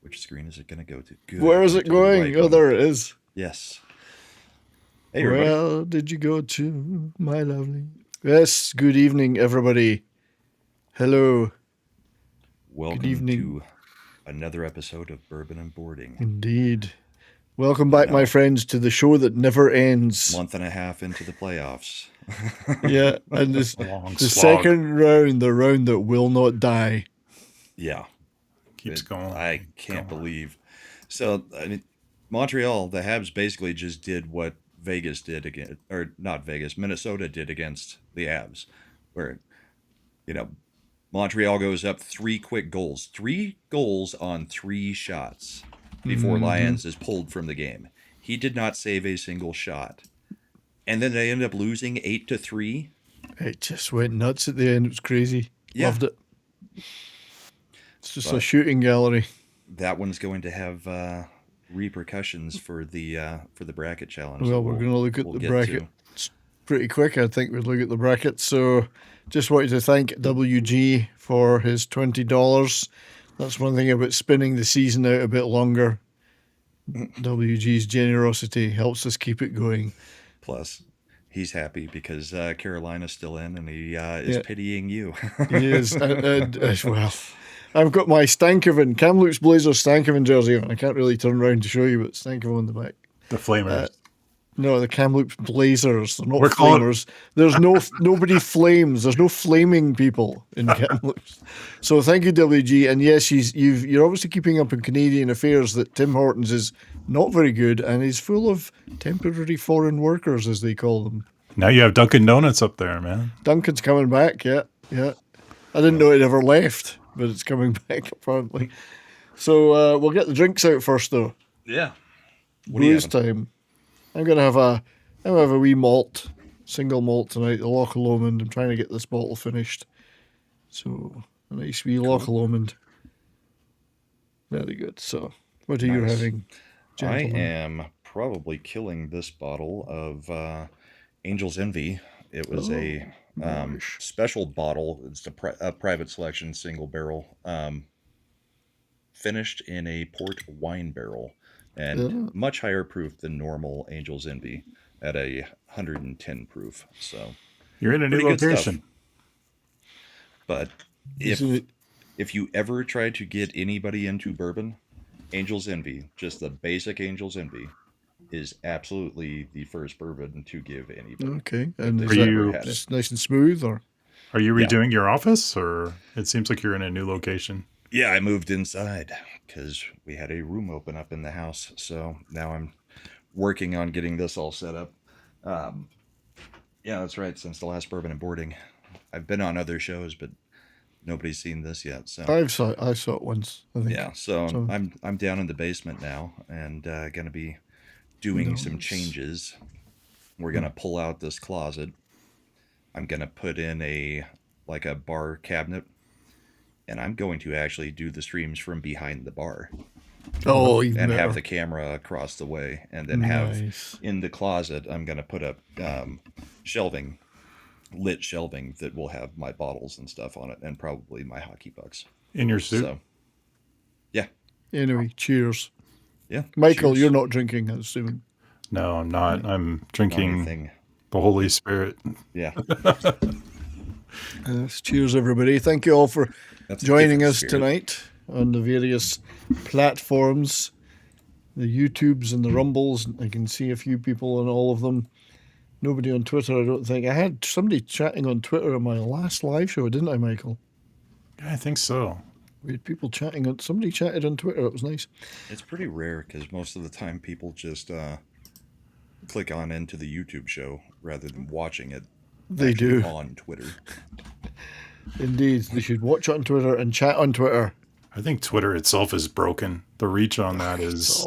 Which screen is it going to go to? Good. Where is it going? Right Oh, one. there it is. Yes. Hey, everybody. Where did you go to, my lovely? Yes, good evening, everybody. Hello. Welcome Good evening. to another episode of Bourbon and Boarding. Indeed. Welcome back, my friends, to the show that never ends. Month and a half into the playoffs. Yeah, and this, the second round, the round that will not die. Yeah. Keeps going. I can't believe. So, I mean, Montreal, the Habs basically just did what Vegas did against, or not Vegas, Minnesota did against the Avs, where, Montreal goes up 3 quick goals. 3 goals on 3 shots before Lions is pulled from the game. He did not save a single shot. And then they ended up losing 8-3. It just went nuts at the end. It was crazy. Yeah. Loved it. It's just a shooting gallery. That one's going to have repercussions for the bracket challenge. Well, we're going to look at the bracket. It's pretty quick. I think we'll look at the bracket. So just wanted to thank WG for his $20. That's one thing about spinning the season out a bit longer. WG's generosity helps us keep it going. Plus, he's happy because Carolina's still in, and he is pitying you. He is. Well, I've got my Stankoven, Kamloops Blazers Stankoven jersey on. I can't really turn around to show you, but Stankoven on the back. The Flamers. No, the Kamloops Blazers. They're not Flamers. There's nobody flames. There's no flaming people in Kamloops. So thank you, WG. And yes, you're obviously keeping up in Canadian affairs that Tim Hortons is not very good and he's full of temporary foreign workers, as they call them. Now you have Dunkin' Donuts up there, man. Dunkin's coming back, yeah. I didn't know it ever left, but it's coming back apparently. So we'll get the drinks out first, though. Yeah. Booze time. I'm gonna have a wee malt, single malt tonight. The Loch Lomond. I'm trying to get this bottle finished. So a nice wee Loch Lomond. Very good. So what are you having, gentlemen? I am probably killing this bottle of Angel's Envy. It was a special bottle. It's a private selection single barrel, finished in a port wine barrel. And much higher proof than normal Angel's Envy at 110 proof. So you're in a new location. But if you ever try to get anybody into bourbon, Angel's Envy, just the basic Angel's Envy, is absolutely the first bourbon to give anybody. Okay, and is that just nice and smooth, or are you redoing your office, or it seems like you're in a new location? Yeah, I moved inside because we had a room open up in the house. So now I'm working on getting this all set up. Yeah, that's right. Since the last Bourbon and Boarding, I've been on other shows, but nobody's seen this yet. So I saw it once, I think. Yeah, so I'm down in the basement now and going to be doing some changes. We're going to pull out this closet. I'm going to put in a bar cabinet. And I'm going to actually do the streams from behind the bar. Oh, even and better. have the camera across the way, and then have in the closet. I'm going to put up lit shelving that will have my bottles and stuff on it, and probably my hockey pucks. In your suit. So, yeah. Anyway, cheers. Yeah, Michael, cheers. you're not drinking, I'm assuming. No, I'm not. I'm drinking the Holy Spirit. Yeah. Cheers, everybody. Thank you all for joining us tonight on the various platforms, the YouTubes and the Rumbles. I can see a few people on all of them. Nobody on Twitter, I don't think. I had somebody chatting on Twitter on my last live show, didn't I, Michael? Yeah, I think so. We had people chatting on. Somebody chatted on Twitter. It was nice. It's pretty rare because most of the time people just click on into the YouTube show rather than watching it. They do on Twitter. Indeed, they should watch it on Twitter and chat on Twitter. I think Twitter itself is broken. The reach on that is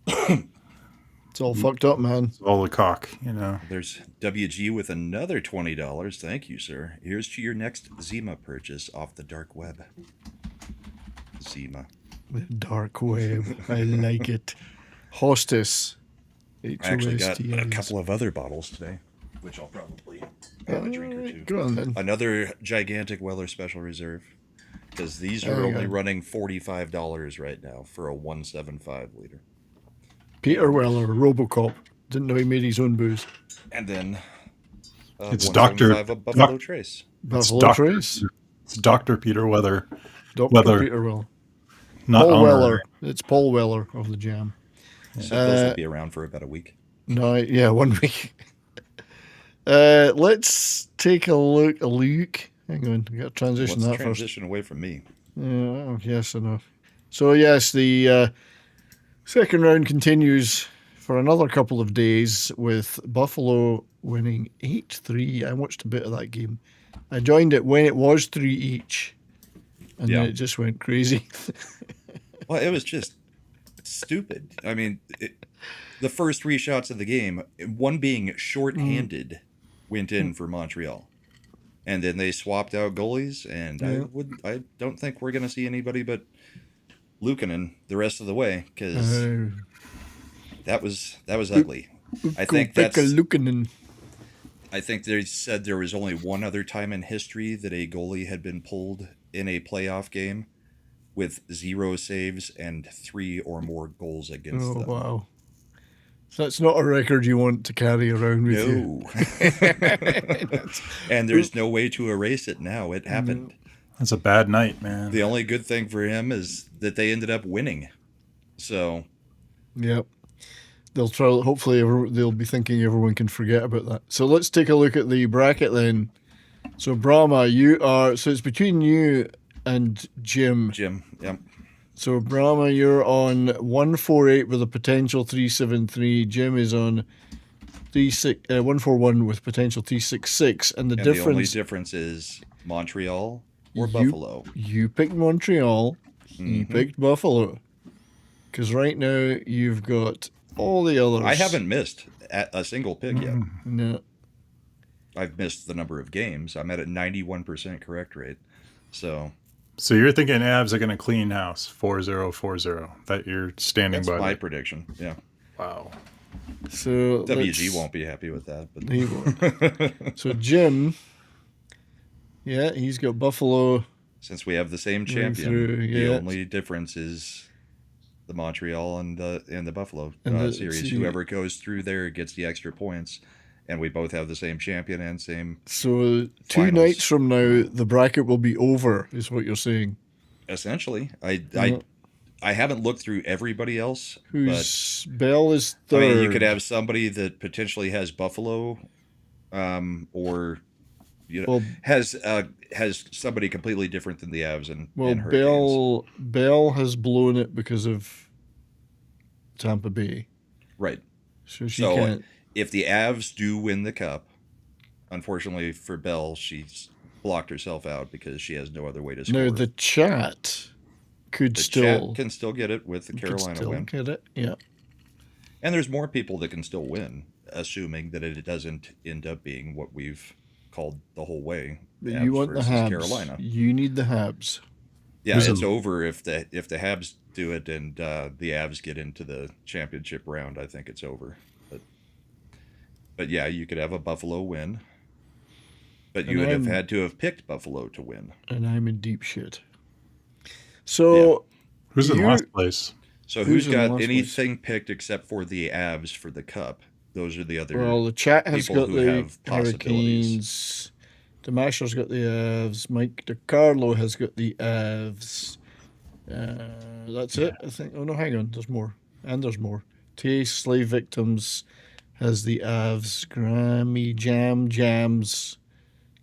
it's all fucked up, man. It's all the cock, you know. There's WG with another $20. Thank you, sir. Here's to your next Zima purchase off the dark web. Zima. The dark web. I like it. Hostess. I actually got a couple of other bottles today, which I'll probably have a drink or two. Go on, then. Another gigantic Weller Special Reserve. Because these are only running $45 right now for a 175 liter. Peter Weller, Robocop. Didn't know he made his own booze. And then It's 175 of Buffalo Trace. Buffalo Trace. It's Dr. Peter Weather. Dr. Peter Weller. Not Paul owner. Weller. It's Paul Weller of the Jam. So those will be around for about a week. No, yeah, 1 week. Let's take a look. Hang on, we got to transition Let's that transition away from me. Yeah, yes, enough. So yes, the second round continues for another couple of days with Buffalo winning 8-3. I watched a bit of that game. I joined it when it was 3 each, and then it just went crazy. Well, it was just stupid. I mean, the first 3 shots of the game, one being short-handed, went in for Montreal. And then they swapped out goalies, and I don't think we're going to see anybody but Luukkonen the rest of the way, because that was ugly. I think Luukkonen. I think they said there was only one other time in history that a goalie had been pulled in a playoff game with 0 saves and 3 or more goals against them. Oh, wow. So that's not a record you want to carry around with you. And there's no way to erase it now. It happened. That's a bad night, man. The only good thing for him is that they ended up winning. So, yep. They'll try. Hopefully, they'll be thinking everyone can forget about that. So let's take a look at the bracket then. So Brahma, so it's between you and Jim. Yep. So Brahma, you're on 148 with a potential 373. Jim is on 141 with potential 366, and the only difference is Montreal or Buffalo. You picked Montreal. He picked Buffalo. Because right now you've got all the others. I haven't missed a single pick yet. No. I've missed the number of games. I'm at a 91% correct rate. So you're thinking Avs are going to clean house 4-0-4-0. That you're standing by. That's my prediction. Yeah. Wow. So WG won't be happy with that, but he won't. So Jim, he's got Buffalo. Since we have the same champion, the only difference is the Montreal and the Buffalo series. Whoever goes through there gets the extra points. And we both have the same champion and same. So 2 nights from now, the bracket will be over, is what you're saying. Essentially, I haven't looked through everybody else. Bell is third. I mean, you could have somebody that potentially has Buffalo, or has somebody completely different than the Avs and Hurricanes. Bell has blown it because of Tampa Bay. Right. So she can't. If the Avs do win the Cup, unfortunately for Belle, she's blocked herself out because she has no other way to score. Now, the chat can still get it with the Carolina win. Get it, yeah. And there's more people that can still win, assuming that it doesn't end up being what we've called the whole way. But you want the Habs. Carolina. You need the Habs. Yeah, it's over if the Habs do it and the Avs get into the championship round. I think it's over. But yeah, you could have a Buffalo win. But you would have had to have picked Buffalo to win. And I'm in deep shit. So who's in last place? So who's got anything picked except for the Avs for the Cup? Those are the other. Well, the chat has got the Hurricanes. Damasher's got the Avs. Mike DiCarlo has got the Avs. That's it, I think. Oh no, hang on. There's more. And there's more. Tay Slave Victims has the Avs. Grammy Jams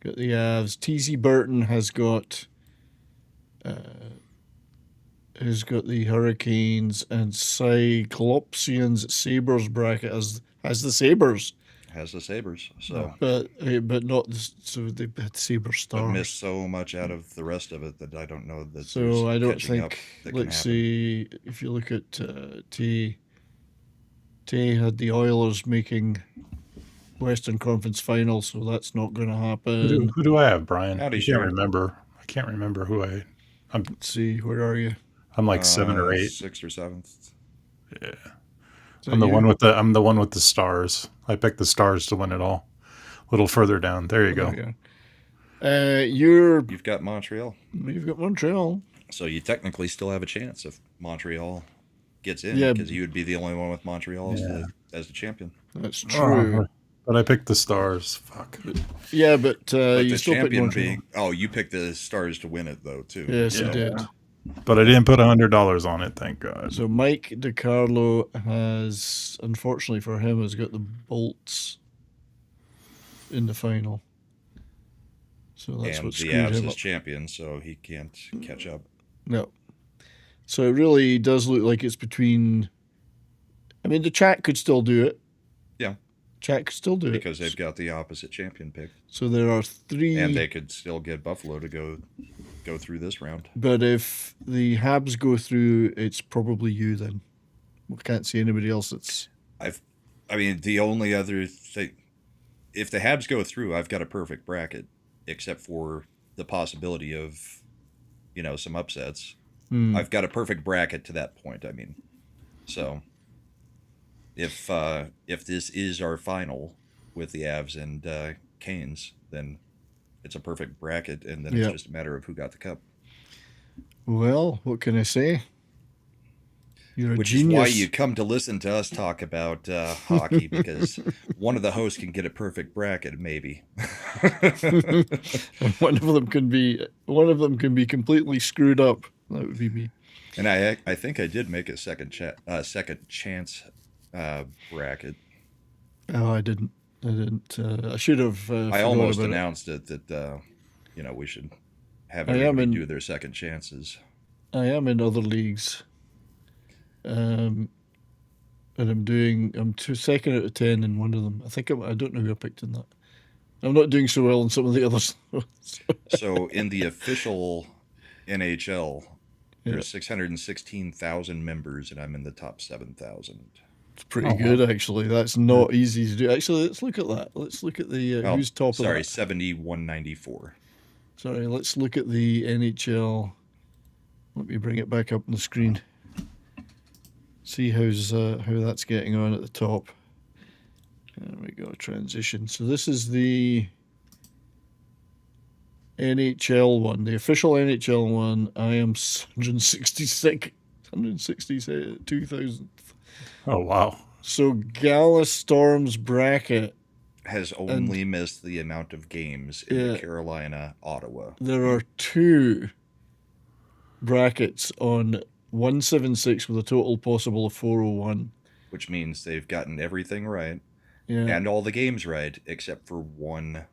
got the Avs. TZ Burton has got the Hurricanes, and Cyclopsians Sabres bracket has the Sabres. Has the Sabres. So, but not so they had Sabres stars. But missed so much out of the rest of it that I don't know that. So I don't think. Let's see if you look at T. Tay had the Oilers making Western Conference Final, so that's not going to happen. Who do I have, Brian? I can't remember who I. Let's see, where are you? I'm like 7 or 8, 6 or 7th. Yeah, I'm the one with the stars. I picked the stars to win it all. A little further down. There you go. You've got Montreal. You've got Montreal. So you technically still have a chance if Montreal gets in, Yeah. because you would be the only one with Montreal as the champion. That's true. But I picked the Stars. Fuck. Yeah, but But you the still picked champion Montreal. you picked the Stars to win it though too. Yes, Yeah. you did. But I didn't put $100 on it, thank God. So Mike DiCarlo has, unfortunately for him, has got the Bolts in the final. So that's And what the screwed Avs him is up. champion, so he can't catch up. No. So it really does look like it's between. I mean, the chat could still do it. Yeah. Chat could still do Because it. they've got the opposite champion pick. So there are 3. And they could still get Buffalo to go through this round. But if the Habs go through, it's probably you then. We can't see anybody else that's. I mean, the only other thing, if the Habs go through, I've got a perfect bracket, except for the possibility of, some upsets. I've got a perfect bracket to that point. I mean, so if this is our final with the Avs and Canes, then it's a perfect bracket, and then it's just a matter of who got the cup. Well, what can I say? You're a Which genius. is why you come to listen to us talk about hockey, because one of the hosts can get a perfect bracket, maybe. one of them can be completely screwed up. That would be me. And I think I did make a second chance bracket. Oh, I didn't. I should have. I almost announced it that we should have everybody do their second chances. I am in other leagues. And I'm second out of 10 in one of them. I don't know who I picked in that. I'm not doing so well in some of the others. So in the official NHL, there's 616,000 members, and I'm in the top 7,000. It's pretty good, actually. That's not easy to do. Actually, let's look at that. Let's look at the who's top of that. Sorry, 7,194. Sorry, let's look at the NHL. Let me bring it back up on the screen. See how that's getting on at the top. There we go, transition. So this is the NHL one, the official NHL one. I am 162,000. Oh, wow. So Gala Storm's bracket has only missed the amount of games in the Carolina, Ottawa. There are 2 brackets on 176 with a total possible of 401. Which means they've gotten everything right. Yeah. And all the games right, except for one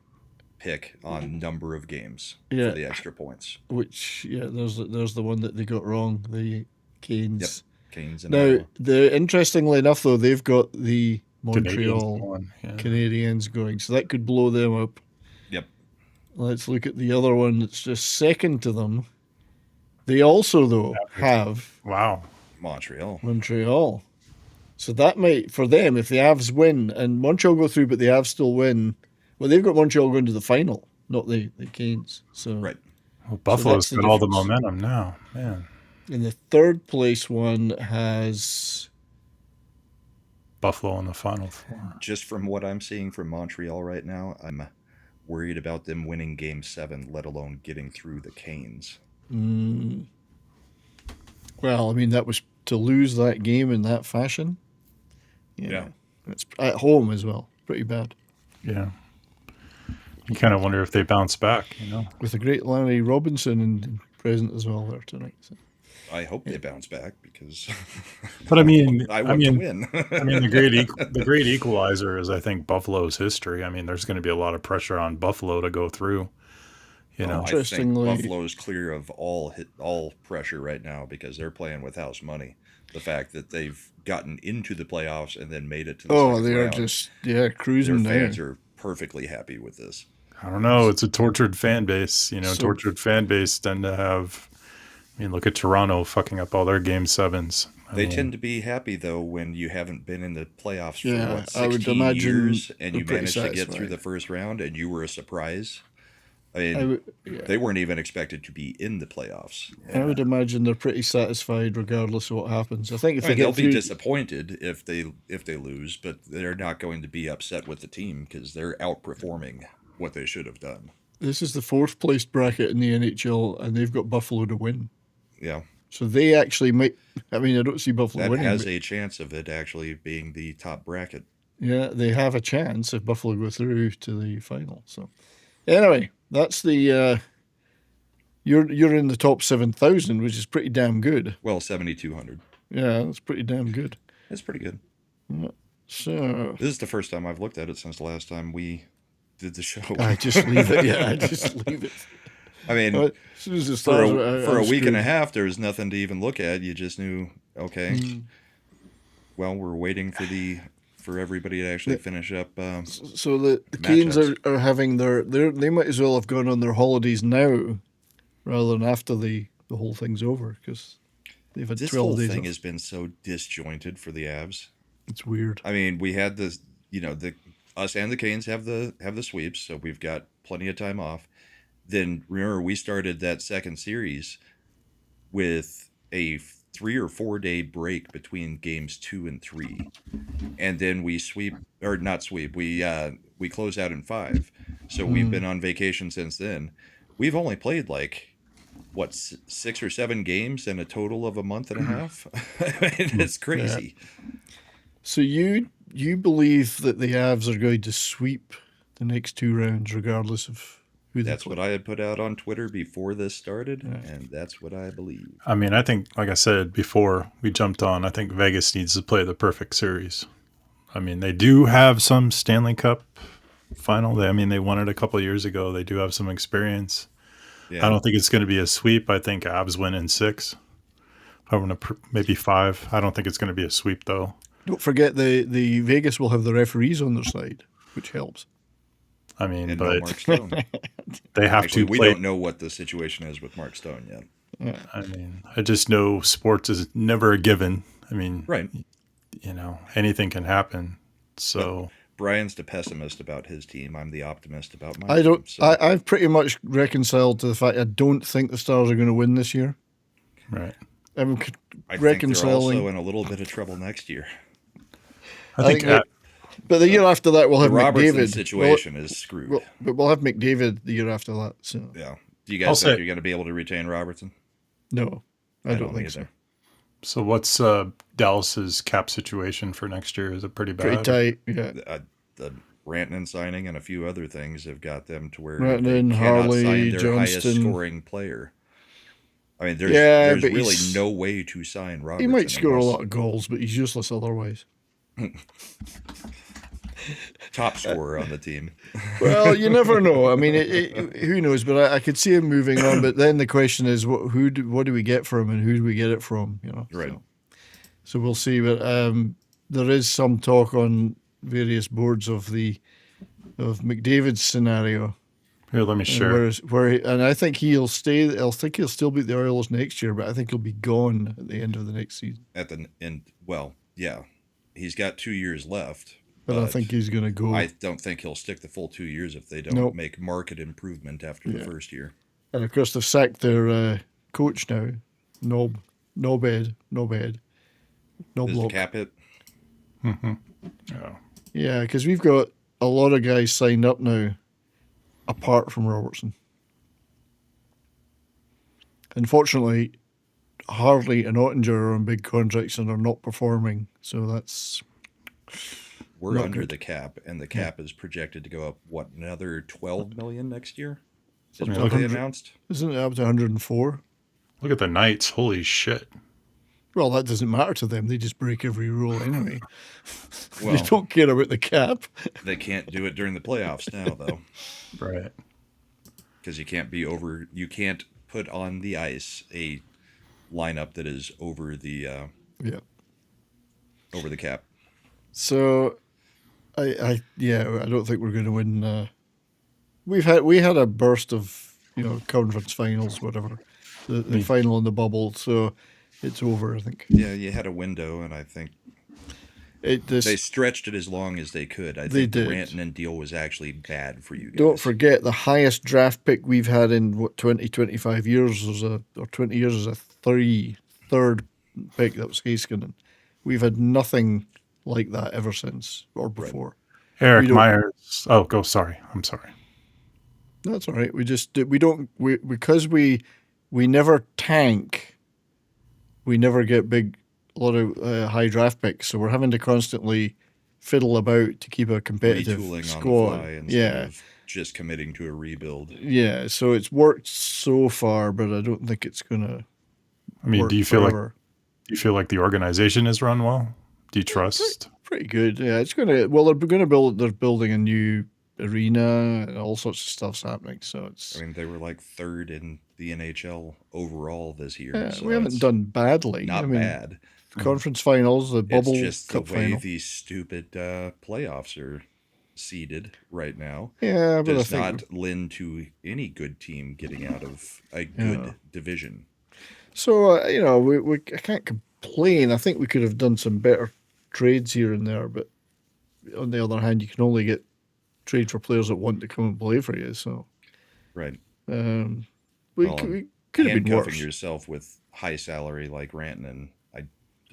pick on number of games for the extra points. Which, there's the one that they got wrong, the Canes. Yep, Canes. And now, interestingly enough, though, they've got the Montreal Canadiens going, so that could blow them up. Yep. Let's look at the other one that's just second to them. They also, though, have Montreal. So that might, for them, if the Avs win and Montreal go through, but the Avs still win, well, they've got Montreal going to the final, not the Canes. So right. Well, Buffalo's got all the momentum now, man. And the third place one has Buffalo in the Final Four. Just from what I'm seeing from Montreal right now, I'm worried about them winning Game 7, let alone getting through the Canes. Well, I mean, that was to lose that game in that fashion. Yeah. It's at home as well. Pretty bad. Yeah. You kind of wonder if they bounce back, With a great Larry Robinson present as well there tonight. So. I hope they bounce back because. But I mean, I want to win. the great equalizer is, I think, Buffalo's history. I mean, there's going to be a lot of pressure on Buffalo to go through. I think Buffalo's clear of all pressure right now because they're playing with house money. The fact that they've gotten into the playoffs and then made it to the second round, just cruising. Their fans are perfectly happy with this. I don't know. It's a tortured fan base. Tortured fan base tend to have. I mean, look at Toronto fucking up all their Game 7s. They tend to be happy, though, when you haven't been in the playoffs for 16 years and you managed to get through the first round and you were a surprise. I mean, they weren't even expected to be in the playoffs. I would imagine they're pretty satisfied regardless of what happens. I think if they'll be disappointed if they lose, but they're not going to be upset with the team because they're outperforming what they should have done. This is the 4th place bracket in the NHL, and they've got Buffalo to win. Yeah. So they actually might. I mean, I don't see Buffalo That winning. has a chance of it actually being the top bracket. Yeah, they have a chance if Buffalo go through to the final. So, anyway, that's the. You're in the top 7,000, which is pretty damn good. Well, 7,200. Yeah, that's pretty damn good. That's pretty good. Yeah. So this is the first time I've looked at it since the last time we did the show. I just leave it. Yeah, I just leave it. I mean, as soon as it for starts, a week and a half, there was nothing to even look at. You just knew, okay, well, we're waiting for everybody to actually finish up. So the Canes are having they might as well have gone on their holidays now, rather than after the whole thing's over, because they've had 12 days. This whole thing has been so disjointed for the Avs. It's weird. I mean, we had this, us and the Canes have the sweeps, so we've got plenty of time off. Then remember, we started that second series with a 3 or 4 day break between games 2 and 3, and then we we close out in 5. So we've been on vacation since then. We've only played 6 or 7 games in a total of a month and a half. It's crazy. Yeah. So you believe that the Avs are going to sweep the next 2 rounds, regardless of who they play? That's what I had put out on Twitter before this started, and that's what I believe. I mean, I think, like I said before we jumped on, I think Vegas needs to play the perfect series. I mean, they do have some Stanley Cup final. They won it a couple of years ago. They do have some experience. Yeah. I don't think it's going to be a sweep. I think Avs win in 6. Maybe 5. I don't think it's going to be a sweep, though. Don't forget the Vegas will have the referees on their side, which helps. I mean, and but no Mark Stone. They have Actually, to. We don't know what the situation is with Mark Stone yet. Yeah. I mean, I just know sports is never a given. I mean, right. Anything can happen. So Brian's the pessimist about his team. I'm the optimist about my team. So. I've pretty much reconciled to the fact I don't think the Stars are going to win this year. Right. I think they're also in a little bit of trouble next year. I think but the year after that, we'll have Robertson McDavid. Situation is screwed. But we'll have McDavid the year after that. So yeah. Do you guys think you're going to be able to retain Robertson? No, I don't think so. So what's Dallas's cap situation for next year? Is it pretty bad? Pretty tight, yeah. The Rantanen signing and a few other things have got them to where Rantanen, they cannot Harley, sign their Johnston. highest scoring player. I mean, there's really no way to sign Robertson. He might score a lot of goals, but he's useless otherwise. Top scorer on the team. Well, you never know. I mean, who knows? But I could see him moving on. But then the question is, what do we get for him, and who do we get it from? Right. So we'll see. But there is some talk on various boards of McDavid's scenario. Here, let me share. And I think he'll stay. I think he'll still beat the Oilers next year, but I think he'll be gone at the end of the next season. At the end, well, yeah, he's got 2 years left. But I think he's going to go. I don't think he'll stick the full 2 years if they don't make market improvement after the first year. And of course, they've sacked their coach now, Nobed. Is the cap hit? Mm-hmm. Yeah, because we've got a lot of guys signed up now, apart from Robertson. Unfortunately, Harley and Ottinger are on big contracts and are not performing, so that's. We're under the cap, and the cap is projected to go up, another $12 million next year? Is what they announced? Isn't it up to 104? Look at the Knights. Holy shit. Well, that doesn't matter to them. They just break every rule anyway. Well, they don't care about the cap. They can't do it during the playoffs now, though. Right. Because you can't put on the ice a lineup that is over the over the cap. So I don't think we're going to win. We had a burst of conference finals, whatever, the final in the bubble. So it's over, I think. Yeah, you had a window, and I think they stretched it as long as they could. I think the Rantanen deal was actually bad for you guys. Don't forget the highest draft pick we've had in 20, 25 years or 20 years is a third pick. That was Heiskanen. We've had nothing like that ever since or before. Eric Myers. Oh, go. Sorry. I'm sorry. That's all right. Because we never tank. We never get a lot of high draft picks, so we're having to constantly fiddle about to keep a competitive Retooling squad. on the fly instead of just committing to a rebuild. Yeah, so it's worked so far, but I don't think it's gonna. I mean, work do you feel forever. like the organization is run well? Do you trust? Pretty good. Yeah, it's gonna. Well, they're building a new arena and all sorts of stuff's happening. So it's. I mean, they were like third in the NHL overall this year. Yeah, so we haven't it's done badly. not I mean, bad. conference finals, the bubble It's just the cup way final. these stupid playoffs are seeded right now. Yeah, but Does I think not lend to any good team getting out of a good division. so. I can't complain. I think we could have done some better trades here and there, but on the other hand, you can only get trade for players that want to come and play for you. So Right. we Well, could have been handcuffing worse. yourself with high salary like Rantanen,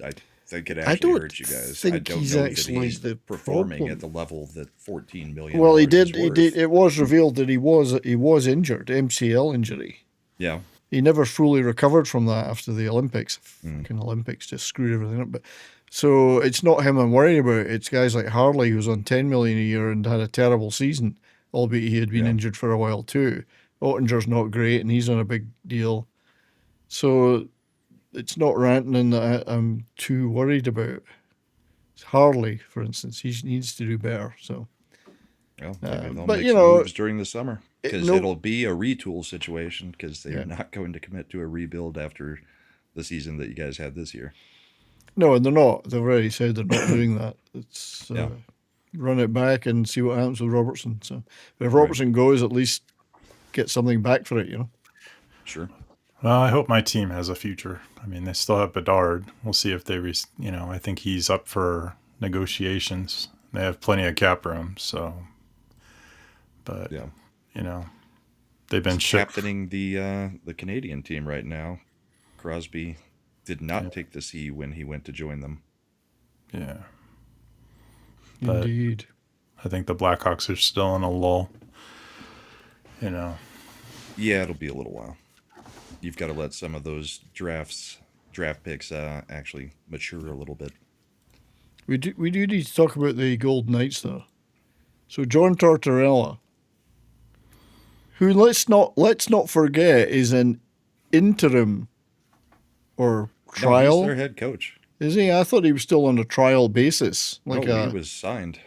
I think it I actually don't hurts you guys. think I don't he's know that actually he's the performing problem. at the level that $14 million Well, he is did. He worth. did. It was revealed that he was injured, MCL injury. Yeah. He never fully recovered from that after the Olympics. Mm. Fucking Olympics just screwed everything up. But so it's not him I'm worried about. It's guys like Harley who's on 10 million a year and had a terrible season, albeit he had been Yeah. injured for a while too. Ottinger's not great and he's on a big deal. So it's not Rantanen that I'm too worried about. It's Harley, for instance, he needs to do better. So. Well, maybe they'll but, make you some know, moves during the summer because no- it'll be a retool situation because they're Yeah. not going to commit to a rebuild after the season that you guys had this year. No, and they're not. They've already said they're not doing that. It's Yeah. run it back and see what happens with Robertson. So if Robertson goes, at least get something back for it, Sure. Well, I hope my team has a future. I mean, they still have Bedard. We'll see if they, I think he's up for negotiations. They have plenty of cap room, so. But Yeah. They've been captaining the Canadian team right now. Crosby did not take the C when he went to join them. Yeah. But Indeed. I think the Blackhawks are still in a lull. Yeah, it'll be a little while. You've got to let some of those draft picks actually mature a little bit. We do need to talk about the Golden Knights though. So John Tortorella, who let's not forget is an interim or trial. No, he's their head coach. Is he? I thought he was still on a trial basis. He was signed.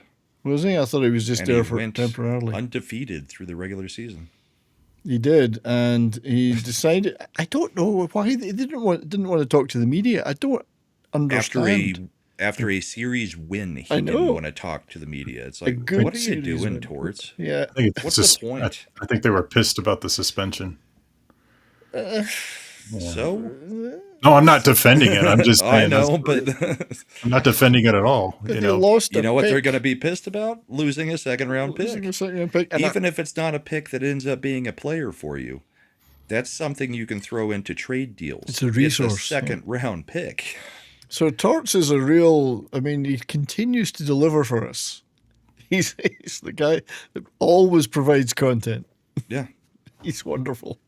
Was he? I thought he was just And there he for went temporarily. undefeated through the regular season. He did, and he decided. I don't know why they didn't want to talk to the media. I don't understand. After a series win, he I know. didn't want to talk to the media. It's like, good what are you series doing, win. Torts? Yeah. I think What's the point? I think they were pissed about the suspension. So? No, I'm not defending it. I'm just saying. I know, but I'm not defending it at all. But they lost. you know what pick. they're going to be pissed about? Losing a second-round Losing pick. a second pick. And Even if it's not a pick that ends up being a player for you. That's something you can throw into trade deals. It's a resource, It's a second-round pick. So Torts is a real. I mean, he continues to deliver for us. He's the guy that always provides content. Yeah. He's wonderful.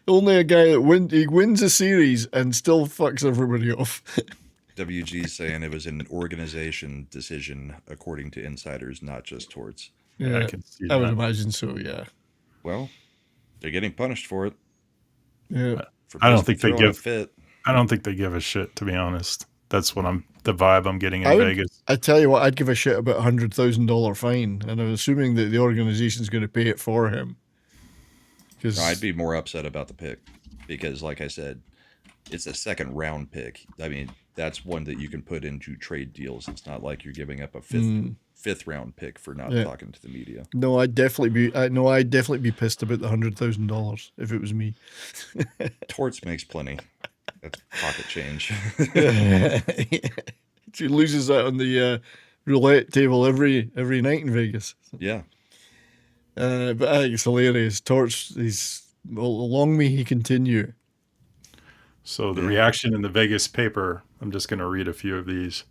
Only a guy that wins a series and still fucks everybody off. WG saying it was an organization decision, according to insiders, not just Torts. Yeah, I can see I would that. imagine so. Yeah. Well, they're getting punished for it. Yeah. For I don't think basically they throwing a give- fit. I don't think they give a shit, to be honest. That's what the vibe I'm getting in I would- Vegas. I tell you what, I'd give a shit about $100,000 fine, and I'm assuming that the organization's going to pay it for him. Because No, I'd be more upset about the pick because, like I said, it's a second-round pick. I mean, that's one that you can put into trade deals. It's not like you're giving up a fifth round pick for not talking to the media. No, I'd definitely be pissed about the $100,000 if it was me. Torts makes plenty. That's pocket change. He loses that on the roulette table every night in Vegas. Yeah. But I think it's hilarious. Torch, long may he continue. So the reaction in the Vegas paper, I'm just going to read a few of these.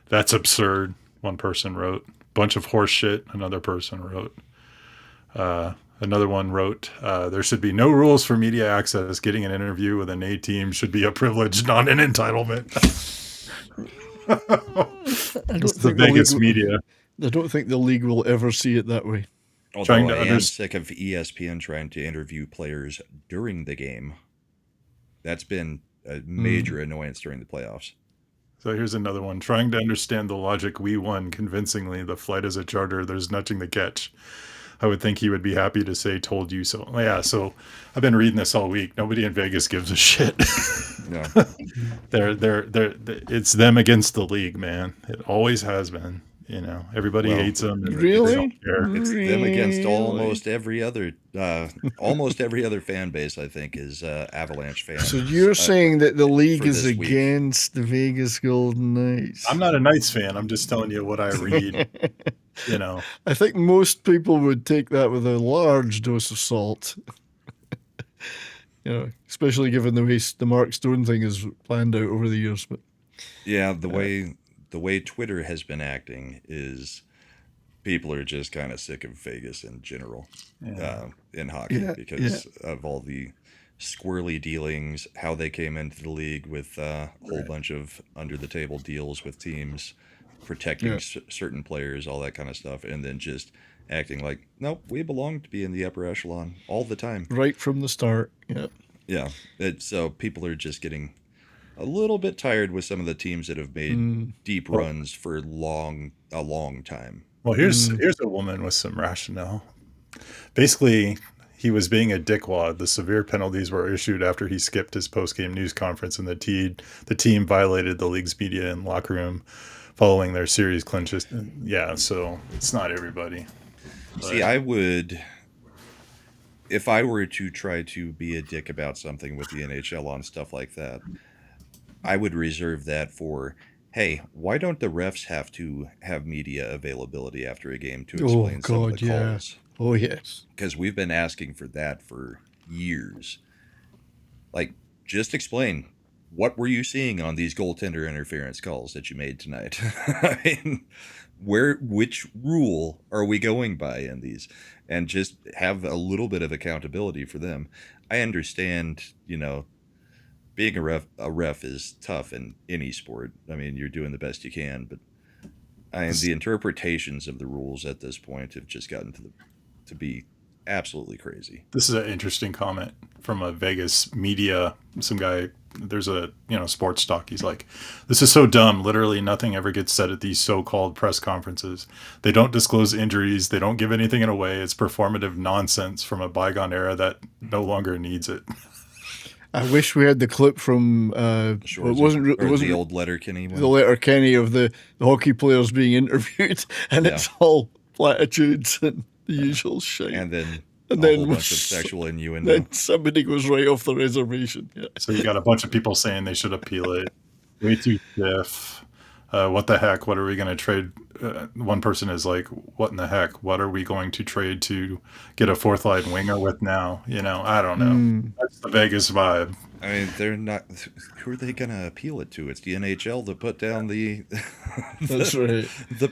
That's absurd, one person wrote. Bunch of horse shit, another person wrote. Another one wrote, there should be no rules for media access. Getting an interview with an A team should be a privilege, not an entitlement. It's the Vegas media. I don't think the league will ever see it that way. Although I am sick of ESPN trying to interview players during the game. That's been a major annoyance during the playoffs. So here's another one. Trying to understand the logic we won convincingly. The flight is a charter. There's nothing to catch. I would think he would be happy to say, told you so. Yeah, so I've been reading this all week. Nobody in Vegas gives a shit. No. they're it's them against the league, man. It always has been. You know, everybody hates them. Really? They don't care. It's them against almost every other fan base, I think, is Avalanche fans. So you're saying that the league is against the Vegas Golden Knights? I'm not a Knights fan. I'm just telling you what I read. You know, I think most people would take that with a large dose of salt. You know, especially given the way the Mark Stone thing is planned out over the years. But yeah, the way Twitter has been acting is people are just kind of sick of Vegas in general in hockey because of all the squirrely dealings, how they came into the league with a whole bunch of under the table deals with teams, protecting certain players, all that kind of stuff, and then just acting like, nope, we belong to be in the upper echelon all the time. Right from the start. Yeah. So people are just getting a little bit tired with some of the teams that have made deep runs for a long time. Well, here's a woman with some rationale. Basically, he was being a dickwad. The severe penalties were issued after he skipped his post-game news conference, and the team violated the league's media and locker room following their series clinches. Yeah, so it's not everybody. See, I would, if I were to try to be a dick about something with the NHL on stuff like that, I would reserve that for, hey, why don't the refs have to have media availability after a game to explain some of the calls? Oh, yes. Because we've been asking for that for years. Like, just explain, what were you seeing on these goaltender interference calls that you made tonight? I mean, which rule are we going by in these? And just have a little bit of accountability for them. I understand, being a ref is tough in any sport. I mean, you're doing the best you can, but the interpretations of the rules at this point have just gotten to be absolutely crazy. This is an interesting comment from a Vegas media, some guy. There's a sports talk. He's like, this is so dumb. Literally nothing ever gets said at these so-called press conferences. They don't disclose injuries. They don't give anything away. It's performative nonsense from a bygone era that no longer needs it. I wish we had the clip from the old Letterkenny one. The Letterkenny of the hockey players being interviewed, and it's all platitudes and the usual shit. And then a whole bunch of sexual innuendo. Then somebody goes right off the reservation. Yeah. So you got a bunch of people saying they should appeal it. Way too stiff. What the heck? What are we going to trade? One person is like, what in the heck? What are we going to trade to get a fourth line winger with now? I don't know. That's the Vegas vibe. I mean, they're not. Who are they going to appeal it to? It's the NHL to put down the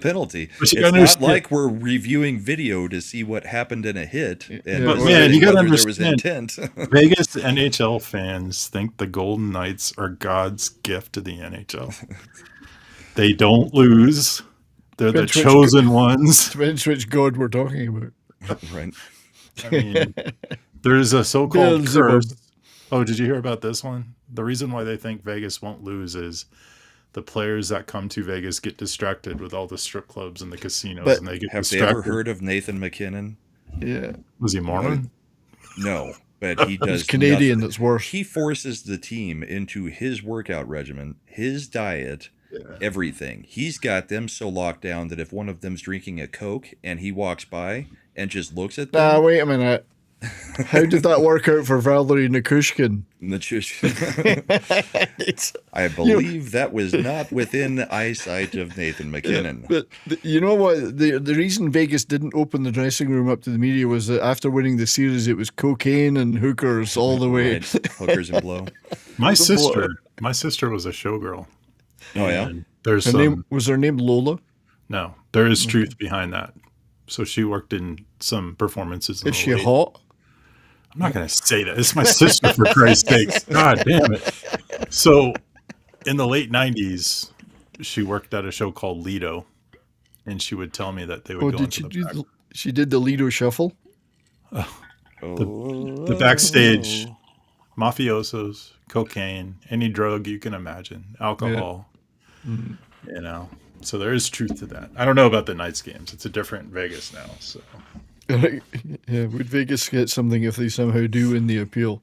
penalty. It's not like we're reviewing video to see what happened in a hit. But man, you got to understand. There was intent. Vegas NHL fans think the Golden Knights are God's gift to the NHL. They don't lose. They're the chosen ones. Depends which God we're talking about. Right. I mean, there's a so-called curse. Oh, did you hear about this one? The reason why they think Vegas won't lose is the players that come to Vegas get distracted with all the strip clubs and the casinos, and they get distracted. Have they ever heard of Nathan McKinnon? Yeah. Was he Mormon? No, but he does. He's Canadian. That's worse. He forces the team into his workout regimen, his diet, everything. He's got them so locked down that if one of them's drinking a Coke and he walks by and just looks at them. Wait a minute. How did that work out for Valery Nichushkin? I believe that was not within eyesight of Nathan McKinnon. But you know what? The reason Vegas didn't open the dressing room up to the media was that after winning the series, it was cocaine and hookers all the way. Right. Hookers and blow. My sister was a showgirl. Oh, yeah? There's was her name Lola? No, there is truth behind that. So she worked in some performances. Is she hot? I'm not going to say that. It's my sister, for Christ's sakes. God damn it. So in the late 90s, she worked at a show called Lido, and she would tell me that they would go into the back. She did the Lido shuffle? The backstage, mafiosos, cocaine, any drug you can imagine, alcohol, you know. So there is truth to that. I don't know about the Knights games. It's a different Vegas now. So yeah, would Vegas get something if they somehow do win the appeal?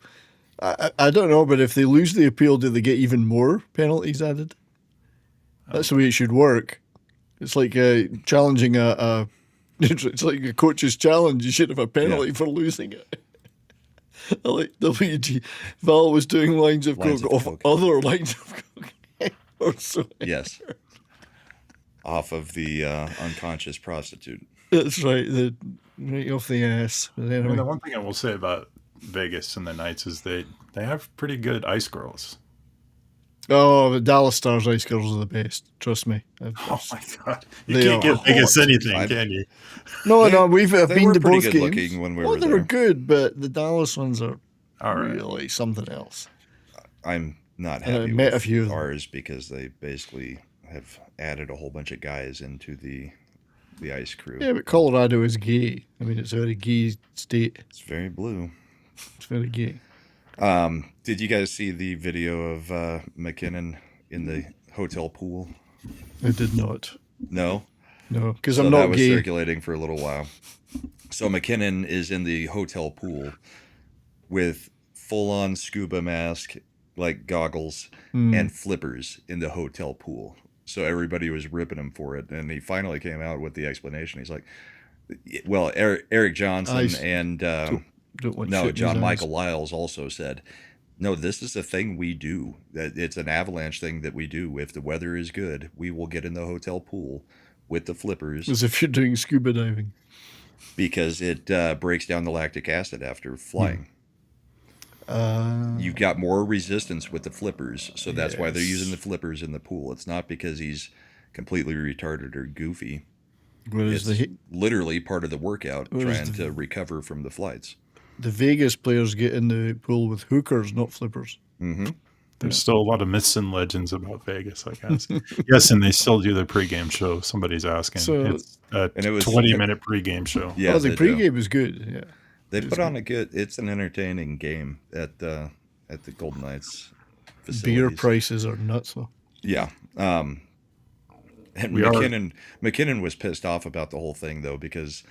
I don't know, but if they lose the appeal, do they get even more penalties added? That's the way it should work. It's like challenging it's like a coach's challenge. You should have a penalty for losing it. Like WG Val was doing lines of coke off other lines of coke or so. Yes. Off of the unconscious prostitute. That's right. Right off the ass. But anyway. I mean, the one thing I will say about Vegas and the Knights is they have pretty good ice girls. Oh, the Dallas Stars ice girls are the best. Trust me. Oh my god! You can't give Vegas anything, can you? No, we've been to both games. Looking when we were they there. were good, but the Dallas ones are right. really something else. I'm not happy with ours because they basically have added a whole bunch of guys into the ice crew. Yeah, but Colorado is gay. I mean, it's a very gay state. It's very blue. It's very gay. Did you guys see the video of McKinnon in the hotel pool? I did not. No? No, because I'm not gay. That was circulating for a little while. So McKinnon is in the hotel pool with full-on scuba mask, like goggles, and flippers in the hotel pool. So everybody was ripping him for it. And he finally came out with the explanation. He's like, well, Eric Johnson and John Michael Lyles also said, no, this is a thing we do. It's an Avalanche thing that we do. If the weather is good, we will get in the hotel pool with the flippers. As if you're doing scuba diving. Because it breaks down the lactic acid after flying. You've got more resistance with the flippers, so that's why they're using the flippers in the pool. It's not because he's completely retarded or goofy. It's literally part of the workout, trying to recover from the flights. The Vegas players get in the pool with hookers, not flippers. Mm-hmm. There's still a lot of myths and legends about Vegas, I guess. Yes, and they still do the pregame show. Somebody's asking. So, it's a 20-minute pregame show. Yeah, the pregame is good. Yeah, they put on it's an entertaining game at the Golden Knights facilities. Beer prices are nuts, though. Yeah. And McKinnon was pissed off about the whole thing, though, because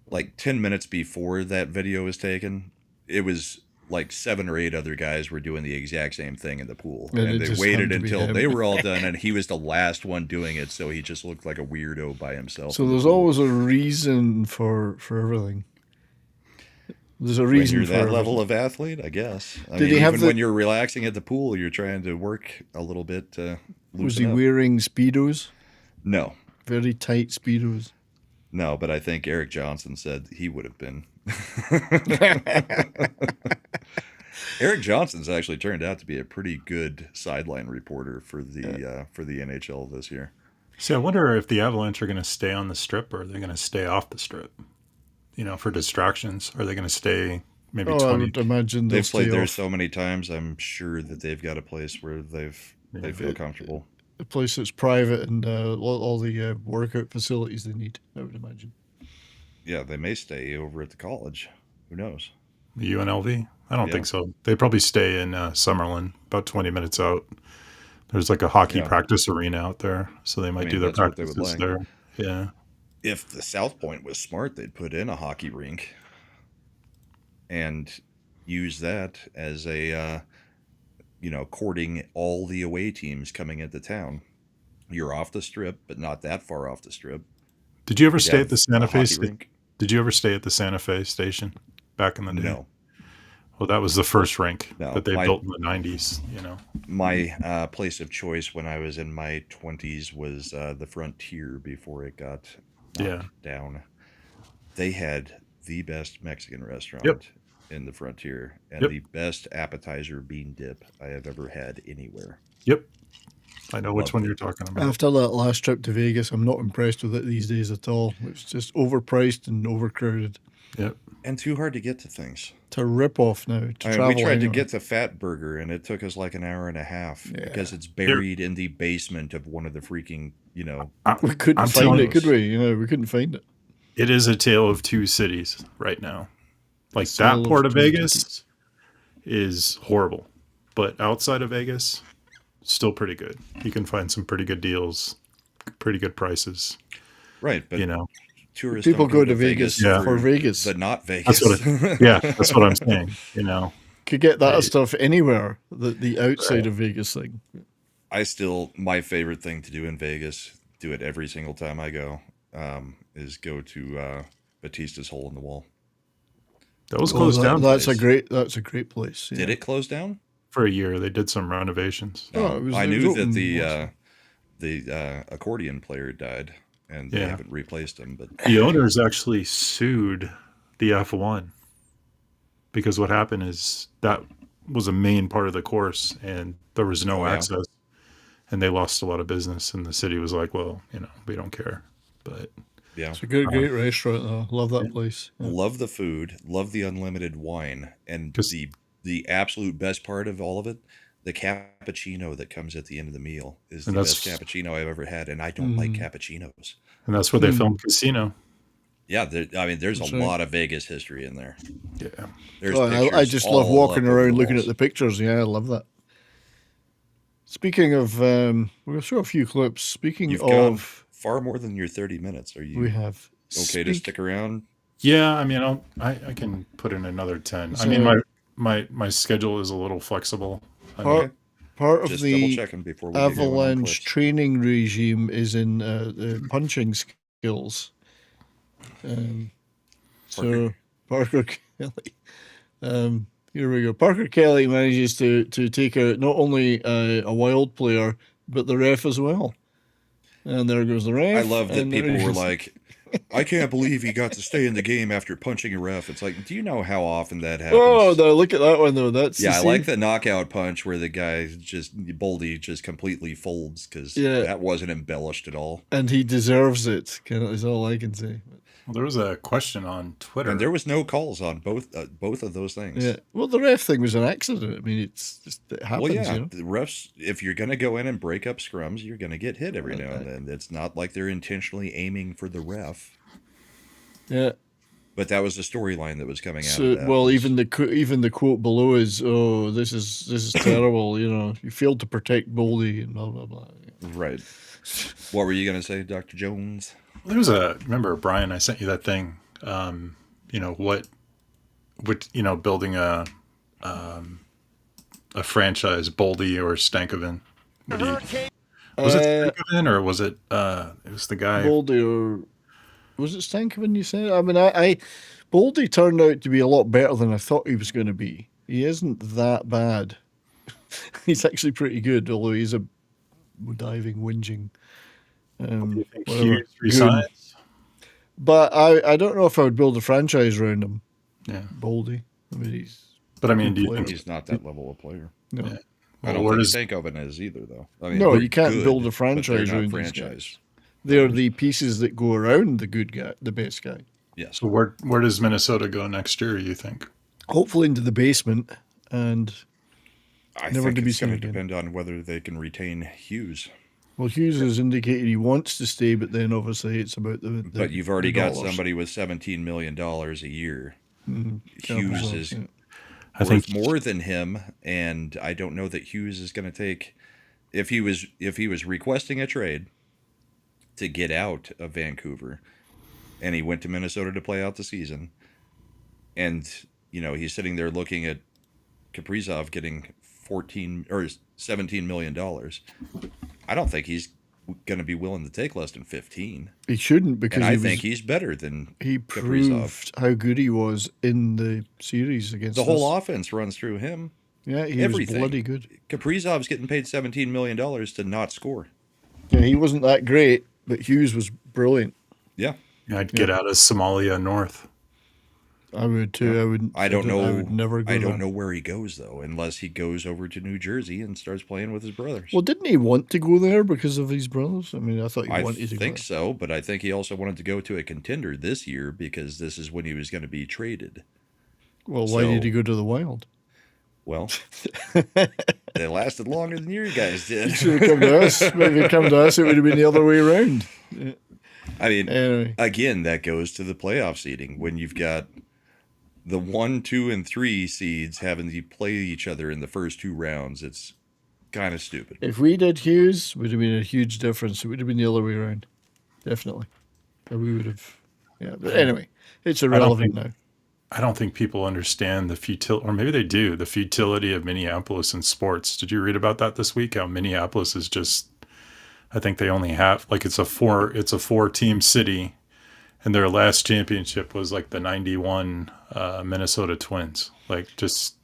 like 10 minutes before that video was taken, it was like 7 or 8 other guys were doing the exact same thing in the pool. And they waited until they were all done, and he was the last one doing it, so he just looked like a weirdo by himself. So there's always a reason for everything. There's a reason when you're for that level of athlete, I guess. When you're relaxing at the pool, you're trying to work a little bit to loosen Was he up. wearing Speedos? No. Very tight Speedos? No, but I think Eric Johnson said he would have been. Eric Johnson's actually turned out to be a pretty good sideline reporter for the NHL this year. See, I wonder if the Avalanche are going to stay on the strip or are they going to stay off the strip? You know, for distractions, are they going to stay maybe 20? I would imagine they've played there so many times. I'm sure that they've got a place where they feel comfortable. A place that's private and all the workout facilities they need, I would imagine. Yeah, they may stay over at the college. Who knows? The UNLV? I don't think so. They probably stay in Summerlin, about 20 minutes out. There's like a hockey practice arena out there, so they might do their practices there. Yeah. If the South Point was smart, they'd put in a hockey rink and use that as a, courting all the away teams coming into town. You're off the strip, but not that far off the strip. Did you ever stay at the Santa Fe? Did you ever stay at the Santa Fe station back in the day? No. Well, that was the first rink that they built in the 90s. My place of choice when I was in my 20s was the Frontier before it got knocked down. They had the best Mexican restaurant in the Frontier and the best appetizer bean dip I have ever had anywhere. Yep. I know which one you're talking about. After that last trip to Vegas, I'm not impressed with it these days at all. It's just overpriced and overcrowded. Yep. And too hard to get to things. It's a rip-off now. We tried to get to Fat Burger, and it took us like an hour and a half because it's buried in the basement of one of the freaking, we couldn't find it, could we? We couldn't find it. It is a tale of two cities right now. Like that part of Vegas is horrible, but outside of Vegas, still pretty good. You can find some pretty good deals, pretty good prices. Right, but tourists people go to Vegas for Vegas, but not Vegas. That's what I'm saying. Could get that stuff anywhere. The outside of Vegas thing. My favorite thing to do in Vegas, do it every single time I go, is go to Batista's Hole in the Wall. That was closed down. That's a great place. Yeah. Did it close down? For a year, they did some renovations. I knew that the accordion player died, and they haven't replaced him. But the owners actually sued the F1 because what happened is that was a main part of the course, and there was no access, and they lost a lot of business. And the city was like, "Well, we don't care." But it's a great restaurant, though. Love that place. Yeah. Love the food. Love the unlimited wine, and the absolute best part of all of it, the cappuccino that comes at the end of the meal is the best cappuccino I've ever had, and I don't like cappuccinos. And that's where they filmed Casino. Yeah, there's a lot of Vegas history in there. Yeah, I just love walking around looking at the pictures. Yeah, I love that. Speaking of, we'll show a few clips. Speaking of, far more than your 30 minutes. Are you? We have okay to stick around? Yeah, I mean, I can put in another 10. I mean, my schedule is a little flexible. Part of the Avalanche training regime is in the punching skills. So Parker Kelly, here we go. Parker Kelly manages to take out not only a Wild player but the ref as well. And there goes the ref. I love that people were like, I can't believe he got to stay in the game after punching a ref. It's like, do you know how often that happens? Oh, no, look at that one, though. I like the knockout punch where the guy Boldy just completely folds because that wasn't embellished at all. And he deserves it, is all I can say. Well, there was a question on Twitter. And there was no calls on both of those things. Yeah. Well, the ref thing was an accident. I mean, it happens. Well, yeah. The refs, if you're going to go in and break up scrums, you're going to get hit every now and then. It's not like they're intentionally aiming for the ref. Yeah. But that was the storyline that was coming out of that. Well, even the quote below is, "Oh, this is terrible. You failed to protect Boldy and blah blah blah." Right. What were you going to say, Dr. Jones? Remember, Brian, I sent you that thing. Building a franchise, Boldy or Stankoven. Was it Stankoven or was it? It was the guy. Boldy or was it Stankoven? You said. I mean, Boldy turned out to be a lot better than I thought he was going to be. He isn't that bad. He's actually pretty good, although he's a diving, whinging. But I don't know if I would build a franchise around him. Yeah, Boldy. I mean, do you think he's not that level of player? No. Yeah. I don't think Stankoven is either, though. I mean, no, you can't build a franchise around these guys. They're the pieces that go around the good guy, the best guy. Yes. So where does Minnesota go next year, you think? Hopefully into the basement, and I think it's going to depend on whether they can retain Hughes. Well, Hughes has indicated he wants to stay, but then obviously it's about the but you've already got somebody with $17 million a year. Mm-hmm. Hughes is worth more than him, and I don't know that Hughes is going to take. If he was requesting a trade to get out of Vancouver, and he went to Minnesota to play out the season, and he's sitting there looking at Kaprizov getting $14 or $17 million. I don't think he's going to be willing to take less than 15. He shouldn't, because I think he's better than he proved how good he was in the series against the whole offense runs through him. Yeah, he was bloody good. Kaprizov's getting paid $17 million to not score. Yeah, he wasn't that great, but Hughes was brilliant. Yeah. I'd get out of Somalia north. I would too. I wouldn't. I don't know. I would never go I don't there. know where he goes though, unless he goes over to New Jersey and starts playing with his brothers. Well, didn't he want to go there because of his brothers? I mean, I thought he I wanted to go think there. so, but I think he also wanted to go to a contender this year because this is when he was going to be traded. Well, why did So- he go to the Wild? Well, they lasted longer than you guys did. Should have come to us. Maybe come to us, it would have been the other way around. I mean, Anyway, again, that goes to the playoff seeding when you've got the 1, 2, and 3 seeds having to play each other in the first 2 rounds. It's kind of stupid. if we did Hughes, would have been a huge difference. It would have been the other way around, definitely. But we would have. Yeah, but anyway, it's irrelevant now. I don't think people understand the futility, or maybe they do, the futility of Minneapolis in sports. Did you read about that this week? How Minneapolis is just, I think they only have, like it's a 4-team city, and their last championship was like the 91 Minnesota Twins. Like just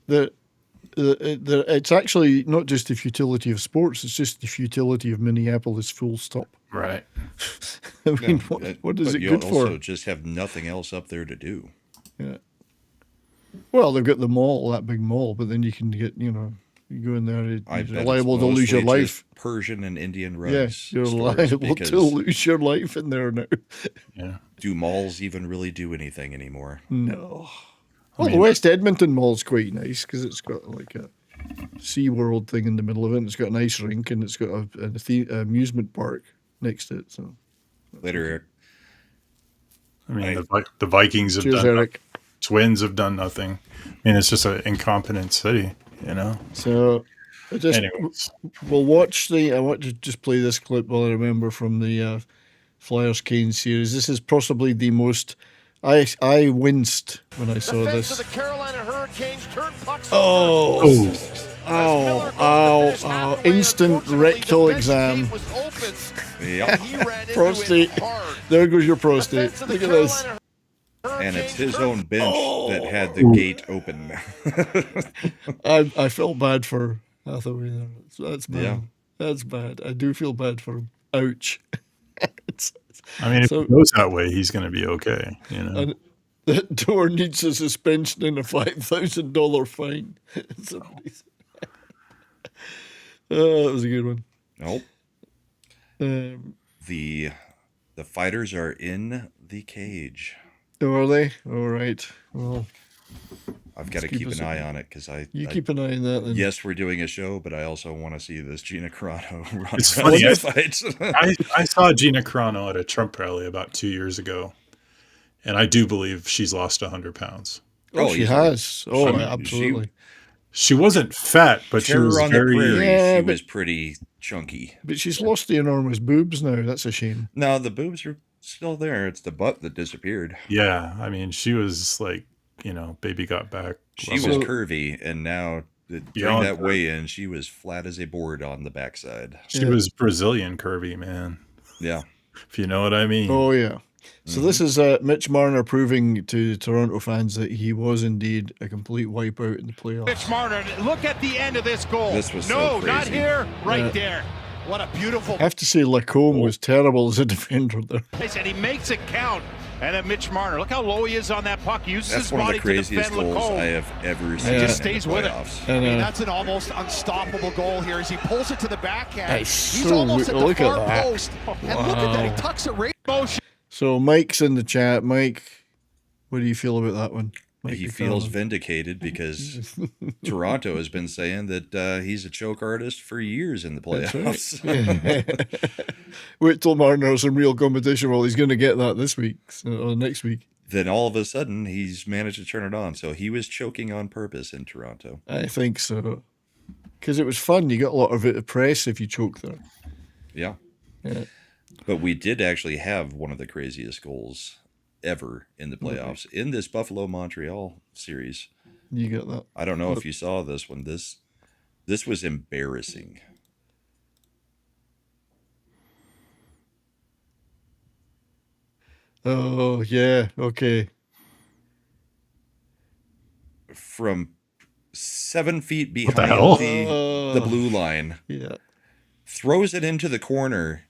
It's actually not just the futility of sports; it's just the futility of Minneapolis. Full stop. right. I mean, Yeah, what is but it you good also for? just have nothing else up there to do. Yeah. Well, they've got the mall, that big mall, but then you can get, you go in there, I you're bet liable it's to lose your mostly life. just Persian and Indian Yeah, rugs. you're stores liable because to lose your life in there now. Yeah. do malls even really do anything anymore? No. Well, mean- the West Edmonton Mall's quite nice because it's got like a SeaWorld thing in the middle of it. And it's got an ice rink and it's got an amusement park next to it. So, Later, Eric. I mean, Right. the Vikings have cheers, done Eric. Twins have done nothing. I mean, it's just an incompetent city, you know? So, Anyways, we'll watch I want to just play this clip while I remember from the Flyers Canes series. This is possibly the most. I winced when I saw Defense of this. the Carolina Hurricanes turn pucks Oh, over. ow. Instant rectal exam. Yep. Prostate. There goes your prostate. Look at this. And it's his own bench that had the gate open. I felt bad for Hathaway there. That's bad. Yeah. That's bad. I do feel bad for him. Ouch. I mean, if So- it goes that way, he's going to be okay, you know? And that door needs a suspension and a $5,000 fine. Somebody said. Oh, that was a good one. Nope. The fighters are in the cage. Are they? All right. Well, I've got to keep keep us an eye on it because you keep an eye on that then. yes, we're doing a show, but I also want to see this Gina Carano run It's around funny, the fights. I saw Gina Carano at a Trump rally about 2 years ago, and I do believe she's lost 100 pounds. Oh, she easily. has. Oh, She- absolutely. She wasn't fat, but she was Terror on the very. Prairie, Yeah, she but- was pretty chunky. But she's lost the enormous boobs now. That's a shame. No, the boobs are still there. It's the butt that disappeared. Yeah, I mean, she was like, baby got back. She level. was curvy, and now during Beyond that curvy. weigh-in, she was flat as a board on the backside. She was Brazilian curvy, man. Yeah. If you know what I mean. Oh, yeah. So this is Mitch Marner proving to Toronto fans that he was indeed a complete wipeout in the playoffs. Mitch Marner, look at the end of this goal. This was no, so not crazy. here, right Yeah. there. What a beautiful I have to say Lacombe was terrible as a defender there. place, and he makes it count. And then Mitch Marner, look how low he is on that puck. He uses That's his one of body the craziest to defend goals Lacombe. I have ever seen just in stays the with it. playoffs. And That's an almost unstoppable goal here as he pulls it to the backhand. That's He's so almost at the look at far that. post. And look at that. He tucks it right. Motion. So Mike's in the chat. Mike, what do you feel about that one? Mike He McConnell. feels vindicated because Toronto has been saying that he's a choke artist for years in the That's playoffs. Wait till Marner has some real competition. Well, he's going to get that this week or next week. Then all of a sudden, he's managed to turn it on. So he was choking on purpose in Toronto. I think so. Because it was fun. You got a lot of it press if you choke there. Yeah. Yeah. But we did actually have one of the craziest goals ever in the playoffs in this Buffalo-Montreal series. You got that. I don't know if you saw this one. This was embarrassing. Oh, yeah. Okay. From 7 feet the behind hell? the blue line, Yeah. throws it into the corner,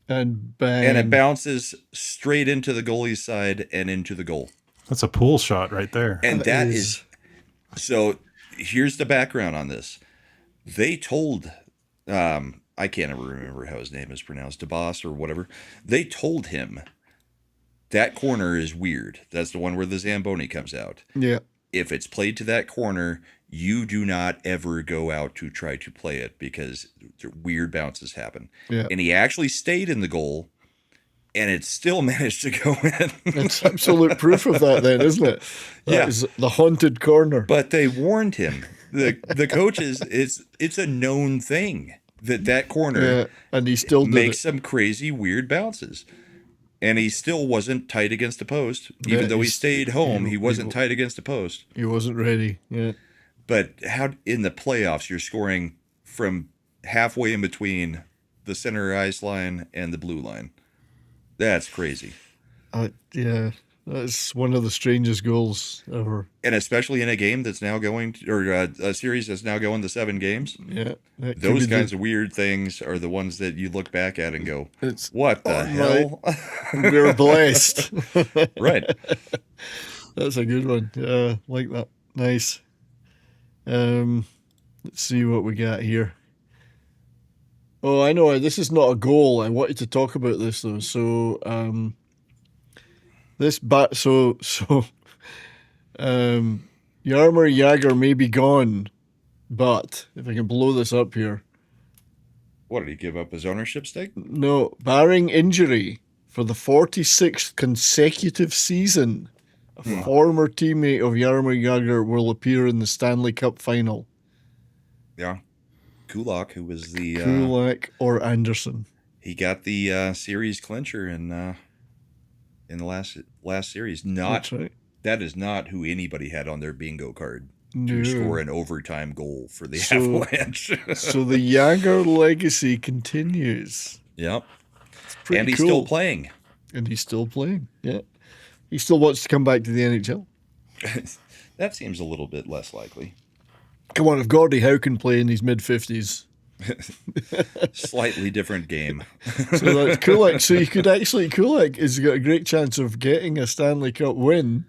And bang. and it bounces straight into the goalie's side and into the goal. That's a pool shot right there. And that is so. Here's the background on this. They told, I can't ever remember how his name is pronounced, DeBoss or whatever. They told him that corner is weird. That's the one where the Zamboni comes out. Yeah. If it's played to that corner, you do not ever go out to try to play it because weird bounces happen. Yeah. And he actually stayed in the goal, and it still managed to go in. It's absolute proof of that, then, isn't it? That is the haunted corner. But they warned him. The coaches, it's a known thing that corner and he still makes some crazy weird bounces. And he still wasn't tight against the post. Even though he stayed home, he wasn't tight against the post. He wasn't ready. Yeah. But how in the playoffs you're scoring from halfway in between the center ice line and the blue line? That's crazy. Yeah, that's one of the strangest goals ever. And especially in a game that's now going to, or a series that's now going to 7 games. Yeah. Those kinds of weird things are the ones that you look back at and go, what the hell? We're blessed. Right. That's a good one. Yeah, like that. Nice. Let's see what we got here. Oh, I know. This is not a goal. I wanted to talk about this though. So, Jaromir Jagr may be gone, but if I can blow this up here. What, did he give up his ownership stake? No, barring injury, for the 46th consecutive season, a former teammate of Jaromir Jagr will appear in the Stanley Cup final. Yeah. Kulak, who was the... Kulak or Anderson. He got the series clincher in the last series. That's right. That is not who anybody had on their bingo card No. to score an overtime goal for the Avalanche. So the Jagr legacy continues. Yep. Pretty And he's cool. still playing. And he's still playing, yeah. He still wants to come back to the NHL. That seems a little bit less likely. Come on, if Gordie Howe can play in his mid-50s. Slightly different game. So that's Kulak. So you could actually, Kulak has got a great chance of getting a Stanley Cup win,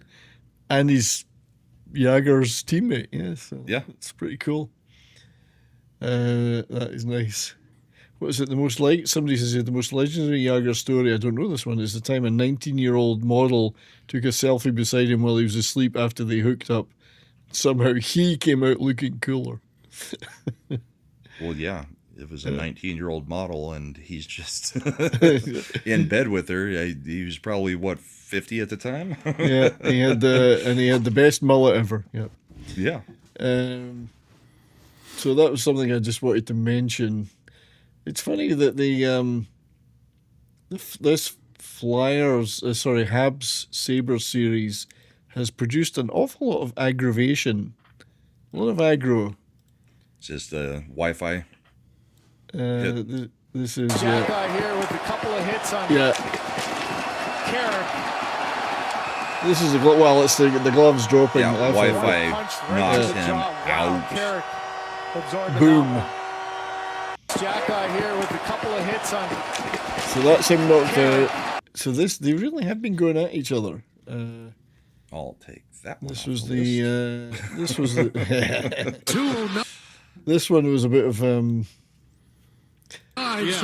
and he's Jagr's teammate. Yeah, so Yeah. it's pretty cool. That is nice. What is it? Somebody says the most legendary Jagr story. I don't know this one. Is the time a 19-year-old model took a selfie beside him while he was asleep after they hooked up. Somehow he came out looking cooler. Well, yeah. It was a 19-year-old model, and he's just in bed with her. He was probably, 50 at the time? Yeah, he had the best mullet ever. Yeah. Yeah. So that was something I just wanted to mention. It's funny that this Habs Sabres series has produced an awful lot of aggravation. A lot of aggro. It's just the Wi-Fi. This is Jack here with a couple of hits on Carrick. This is it's the gloves dropping. Yeah, Wi-Fi knocks him out. Boom. Jack here with a couple of hits on. So that's him knocked out. So they really have been going at each other. I'll take that one. This was the this one was a bit of So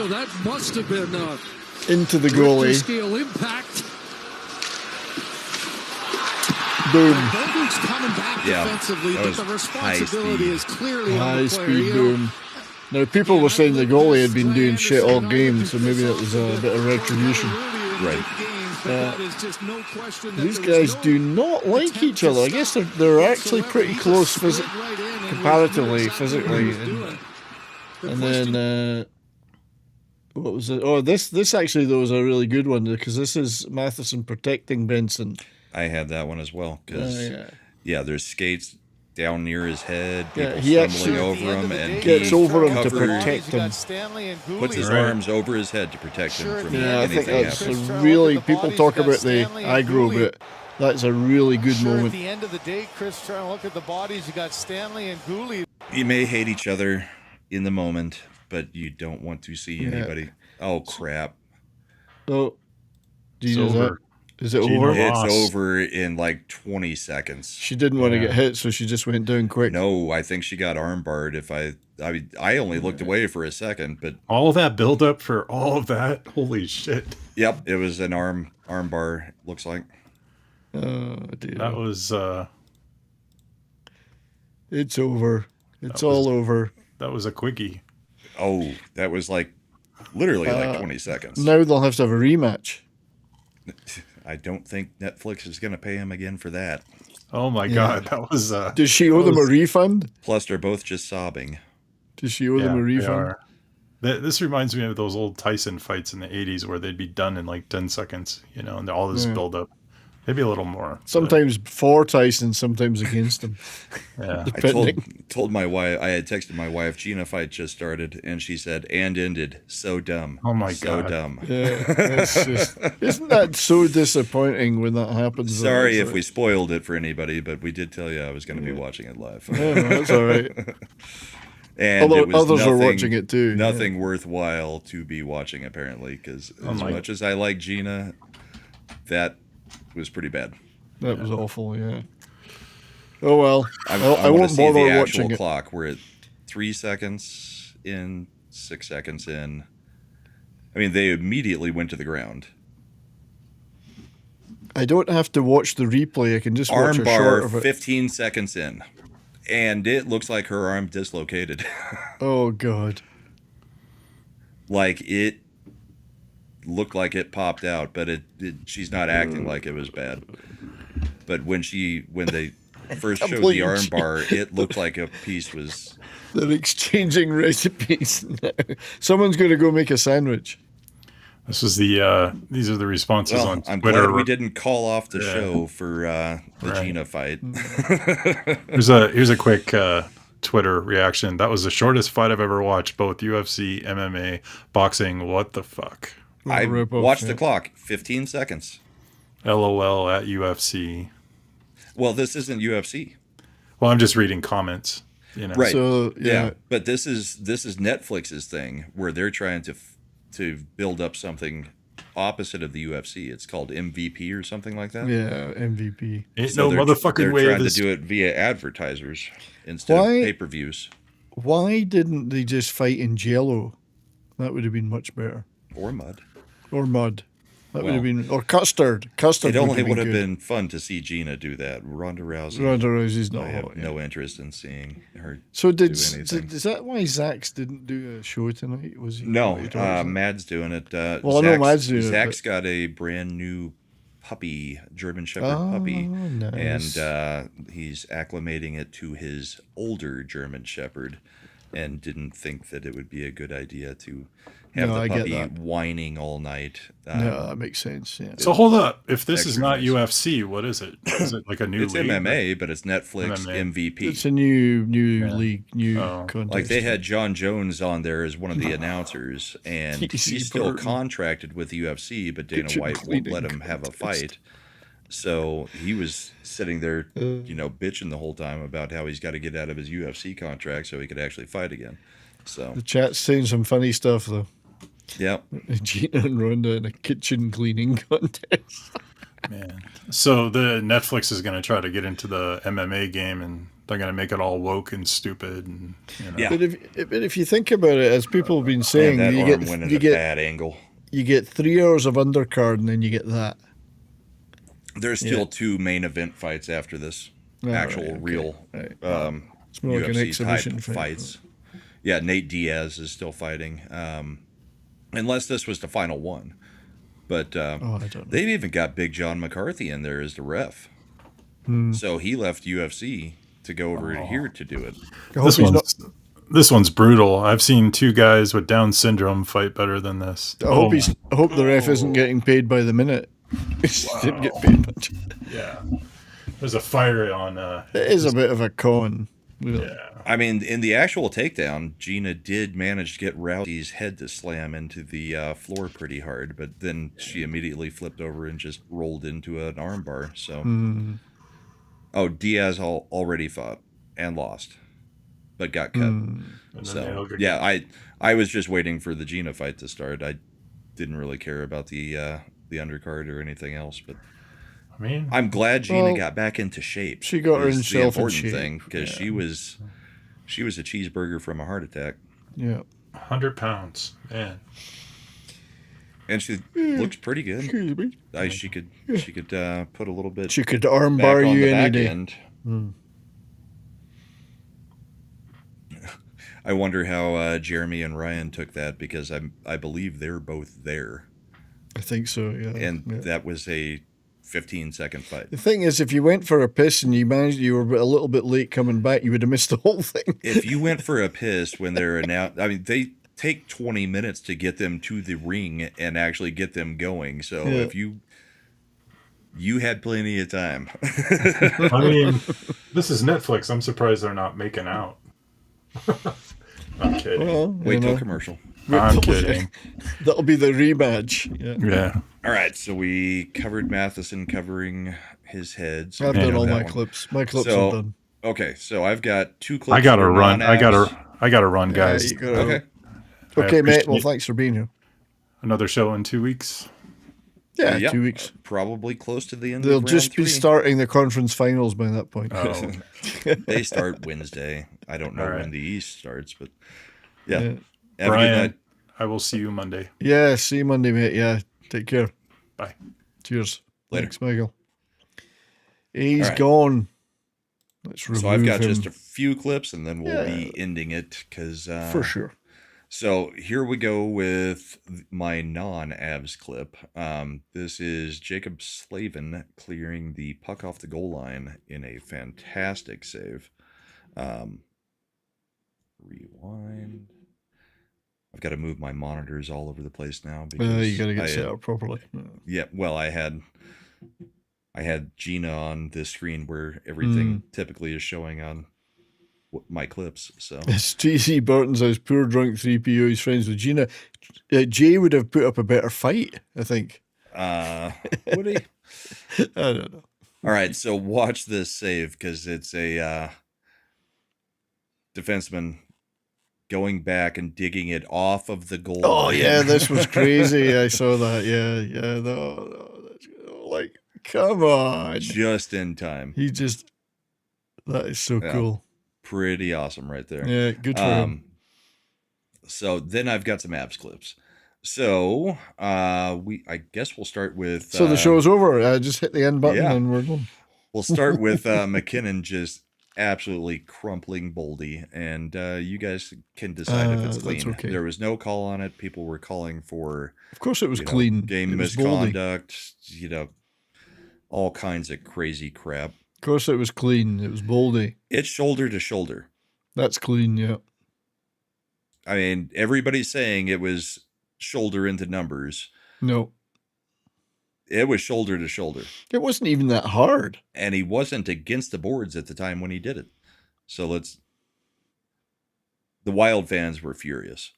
that must have been into the goalie. scale impact. Boom. Bogu's coming back defensively, but the responsibility is clearly on the player. High speed boom. Now people were saying the goalie had been doing shit all game, so maybe that was a bit of retribution. Right. These guys do not like each other. I guess they're actually pretty close comparatively physically. And then what was it? Oh, this actually though was a really good one because this is Matheson protecting Benson. I had that one as well because there's skates down near his head. Yeah, People he stumbling actually over him and gets over him to covers- protect him. Puts his arms over his head to protect him from Yeah, I think anything that's happening. a really people talk about the aggro, but that's a really good At moment. the end of the day, Chris, trying to look at the bodies. You got Stanley and Gooley. You may hate each other in the moment, but you don't want to see anybody. Oh crap! Oh, It's Jesus, over. Is it Gina over? lost. It's over in like 20 seconds. She didn't want to get hit, so she just went down quick. No, I think she got armbarred. I only looked away for a second, but All that buildup for all of that? Holy shit. yep, it was an armbar, looks like. Oh, dear. That was It's over. It's all over. that was a quickie. Oh, that was like literally like 20 seconds. Now they'll have to have a rematch. I don't think Netflix is going to pay him again for that. Oh my god, that was Does she owe them a refund? Plus, they're both just sobbing. Does she owe them a they refund? are. This reminds me of those old Tyson fights in the 80s where they'd be done in like 10 seconds, you know, and all this build up. Maybe a little more. Sometimes for Tyson, sometimes against him. Yeah. I told my wife, I had texted my wife, Gina fight just started, and she said, and ended. So dumb. Oh my so God. dumb. Yeah, isn't that so disappointing when that happens? Sorry if we spoiled it for anybody, but we did tell you I was going to be watching it live. Yeah, that's all right. And Although it was others are watching it too. Nothing worthwhile to be watching, apparently, because as much as I like Gina, that was pretty bad. That was awful, yeah. Oh well, I want to won't see the bother actual watching it. clock. We're at 3 seconds in, 6 seconds in. I mean, they immediately went to the ground. I don't have to watch the replay. I can just watch a short Armbar of it. 15 seconds in. And it looks like her arm dislocated. Oh God. Like it looked like it popped out, but she's not acting like it was bad. But when they first showed the armbar, it looked like a piece was. They're exchanging recipes now. Someone's going to go make a sandwich. This was these are the responses on I'm Twitter. glad we didn't call off the show for the Gina fight. Here's a quick Twitter reaction. That was the shortest fight I've ever watched. Both UFC, MMA, boxing. What the fuck? I watched the clock. 15 seconds. LOL at UFC. Well, this isn't UFC. Well, I'm just reading comments. You know. Right. So yeah. But this is Netflix's thing where they're trying to build up something opposite of the UFC. It's called MVP or something like that. Yeah, MVP. Ain't no motherfucking way. They're trying to do it via advertisers instead of pay-per-views. Why didn't they just fight in Jello? That would have been much better. Or mud. Or mud. That would have been, or custard. Custard. It only would have been fun to see Gina do that. Ronda Rousey's not. I have no interest in seeing her. So do anything. is that why Zach's didn't do a show tonight? Was he? No, Mad's doing it. Well, I know Mad's doing it. Zach's got a brand new puppy, German Shepherd puppy, nice. and he's acclimating it to his older German Shepherd, and didn't think that it would be a good idea to have the puppy whining all night. No, that makes sense. Yeah. So hold up. If this is not UFC, what is it? Is it like a new It's league? MMA, but it's Netflix MVP. It's a new league, contest. Like they had John Jones on there as one of the announcers, and he's still contracted with the UFC, but Dana White won't let him have a fight. So he was sitting there, bitching the whole time about how he's got to get out of his UFC contract so he could actually fight again. So the chat's saying some funny stuff though. Yep. Gina and Ronda in a kitchen cleaning contest. Man. So the Netflix is going to try to get into the MMA game, and they're going to make it all woke and stupid. And, Yeah. But if you think about it, as people have been saying, you get bad angle. You get 3 hours of undercard, and then you get that. There's still 2 main event fights after this. Real It's more like an UFC exhibition type fights. Yeah, Nate Diaz is still fighting. Unless this was the final one. But I don't know. they've even got Big John McCarthy in there as the ref. So he left UFC to go over here to do it. This one's brutal. I've seen 2 guys with Down syndrome fight better than this. I hope the ref isn't getting paid by the minute. He didn't get paid much. Yeah. There's a fire on... It is a bit of a con. Really. Yeah. I mean, in the actual takedown, Gina did manage to get Rousey's head to slam into the floor pretty hard, but then she immediately flipped over and just rolled into an armbar. So, Oh, Diaz already fought and lost, but got cut. So, yeah, I was just waiting for the Gina fight to start. I didn't really care about the the undercard or anything else, but I mean, I'm glad Gina got back into shape. She got is herself the in important shape. thing, because she was a cheeseburger from a heart attack. Yeah. 100 pounds, man. And she looks pretty good. Excuse me. She could put a little bit. She could arm back bar on you the any back day. end. I wonder how Jeremy and Ryan took that, because I believe they're both there, I think so, yeah. and yeah. that was a 15-second fight. The thing is, if you went for a piss and you were a little bit late coming back, you would have missed the whole thing. If you went for a piss when they're announced, I mean, they take 20 minutes to get them to the ring and actually get them going. So if you had plenty of time. I mean, this is Netflix. I'm surprised they're not making out. I'm kidding. Well, Wait till commercial. I'm kidding. That'll be the rematch. Yeah. All right, so we covered Matheson covering his head. So I've we done got all that my one. clips. My clips So- are done. Okay, so I've got 2 clips. I got to for run. I non-abs. got to run, guys. you gotta- Okay. Okay, mate. Well, appreciate- thanks for being here. Another show in 2 weeks. Yeah, Yep. 2 weeks. Probably close to the end They'll of just round be 3. starting the conference finals by that point. Oh, They start Wednesday. I don't know All right. when the East starts, but yeah. Yeah. Have a good Brian, night. I will see you Monday. Yeah, see you Monday, mate. Yeah, take care. Bye. Cheers. Later. Thanks, Michael. He's All right. gone. Let's remove So I've got him. just a few clips, and then we'll be ending it, because For sure. So here we go with my non-abs clip. This is Jacob Slavin clearing the puck off the goal line in a fantastic save. Rewind. I've got to move my monitors all over the place now, because You got to get I set had- up properly. Yeah, well, I had Gina on this screen where everything typically is showing on my clips. So It's TC Burton's house, poor drunk 3PO. He's friends with Gina. Jay would have put up a better fight, I think. would he? I don't know. All right, so watch this save, because it's a defenseman going back and digging it off of the goal. Oh, line. yeah, this was crazy. I saw that. Yeah. No, that's, like, come on. Just in time. That is so Yeah. cool. Pretty awesome right there. Yeah, good for him. So then I've got some abs clips. So I guess we'll start with So the show's over. Just hit the end button yeah. and we're done. We'll start with McKinnon just absolutely crumpling Boldy, and you guys can decide if it's that's clean. okay. There was no call on it. People were calling for Of course it was you know, clean. game It was Boldy. misconduct, all kinds of crazy crap. Of course it was clean. It was Boldy. It's shoulder to shoulder. That's clean, yeah. I mean, everybody's saying it was shoulder into numbers. No. It was shoulder to shoulder. It wasn't even that hard. And he wasn't against the boards at the time when he did it. So the Wild fans were furious.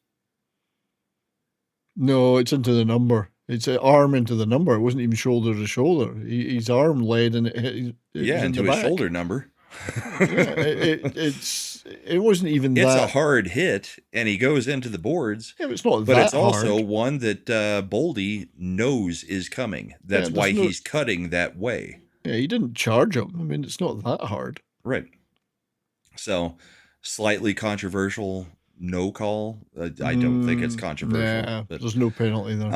No, it's into the number. It's an arm into the number. It wasn't even shoulder to shoulder. His arm laid and it hit. It was in into the his back. shoulder number. It wasn't even It's that. a hard hit, and he goes into the boards. Yeah, it's not But that it's also hard. one that Boldy knows is coming. That's Yeah, why there's no- he's cutting that way. Yeah, he didn't charge him. I mean, it's not that hard. Right. So, slightly controversial no call. I don't think it's controversial. Nah, but there's no penalty there.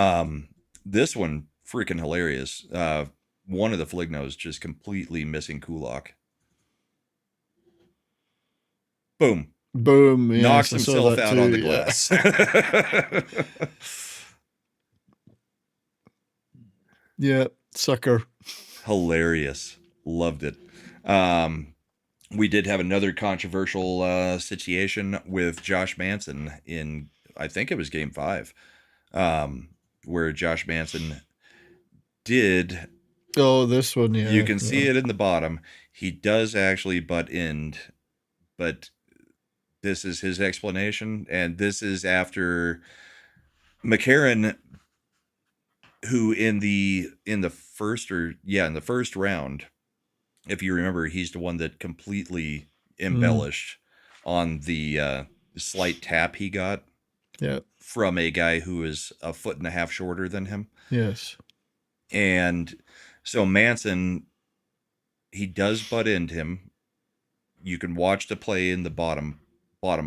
this one, freaking hilarious. One of the Flignos just completely missing Kulak. Boom. Boom. Yes, Knocks I saw himself that out too, on the yeah. glass. Yeah, sucker. Hilarious. Loved it. We did have another controversial situation with Josh Manson in, I think it was game 5, where Josh Manson did. Oh, this one, yeah. You can see it in the bottom. He does actually butt end, but this is his explanation, and this is after McCarron, who in the first round, if you remember, he's the one that completely embellished on the slight tap he got Yeah. from a guy who is a foot and a half shorter than him. Yes. And so Manson, he does butt into him. You can watch the play in the bottom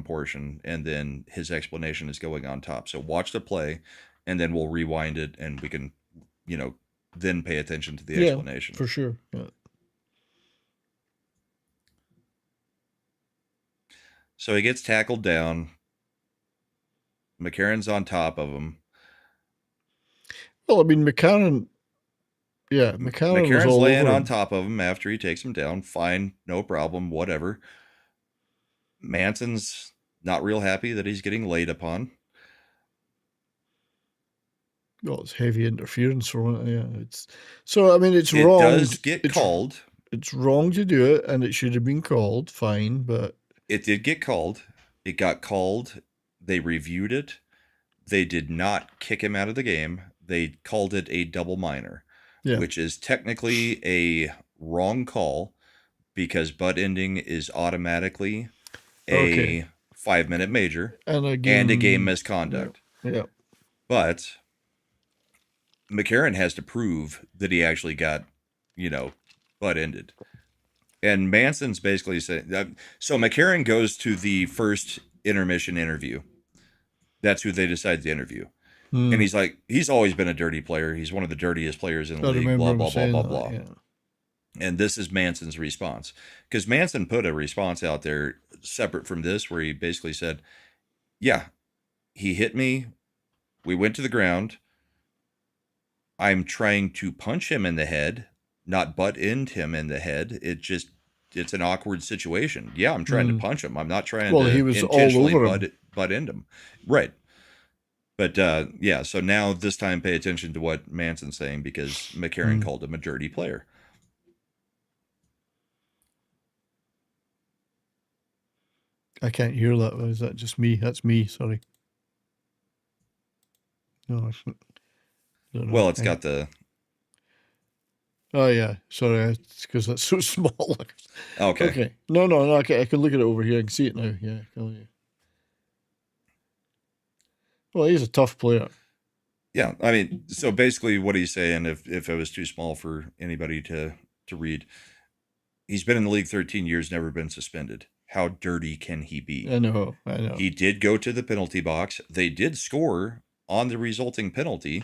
portion, and then his explanation is going on top. So watch the play, and then we'll rewind it, and we can, then pay attention to the explanation. For sure. Yeah. So he gets tackled down. McCarron's on top of him. Well, I mean, McCarron's was laying on top of him after he takes him down. Fine, no problem, whatever. Manson's not real happy that he's getting laid upon. Well, it's heavy interference for one. Yeah, it's wrong. It does get called. It's wrong to do it, and it should have been called. Fine, but it did get called. It got called. They reviewed it. They did not kick him out of the game. They called it a double minor, which is technically a wrong call because butt ending is automatically a 5-minute major and a game misconduct. Yeah. But McCarron has to prove that he actually got, butt ended. And Manson's basically saying that. So McCarron goes to the first intermission interview. That's who they decide to interview. And he's like, he's always been a dirty player. He's one of the dirtiest players in the league, blah, blah, blah, blah, blah. Yeah. And this is Manson's response. Because Manson put a response out there separate from this where he basically said, yeah, he hit me. We went to the ground. I'm trying to punch him in the head, not butt end him in the head. It's an awkward situation. Yeah, I'm trying to punch him. I'm not trying to he was intentionally all over butt end him. Right. But, so now this time pay attention to what Manson's saying because McCarron called him a dirty player. I can't hear that. Is that just me? That's me. Sorry. No, well, it's got the... Oh, yeah. Sorry. It's because that's so small. Okay. No. I can look at it over here. I can see it now. Yeah. Well, he's a tough player. Yeah, I mean, so basically what he's saying, if it was too small for anybody to read, he's been in the league 13 years, never been suspended. How dirty can he be? I know. He did go to the penalty box. They did score on the resulting penalty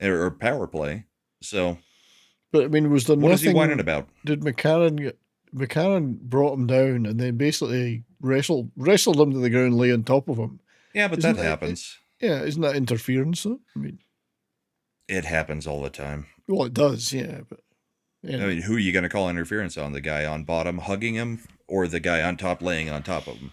or power play. So, but I mean, was there what nothing? Is he whining about? Did McCarron brought him down and then basically wrestled him to the ground, lay on top of him? Yeah, but that happens. Isn't that interference though? I mean, it happens all the time. Well, it does, yeah. But I mean, who are you going to call interference on? The guy on bottom hugging him, or the guy on top laying on top of him?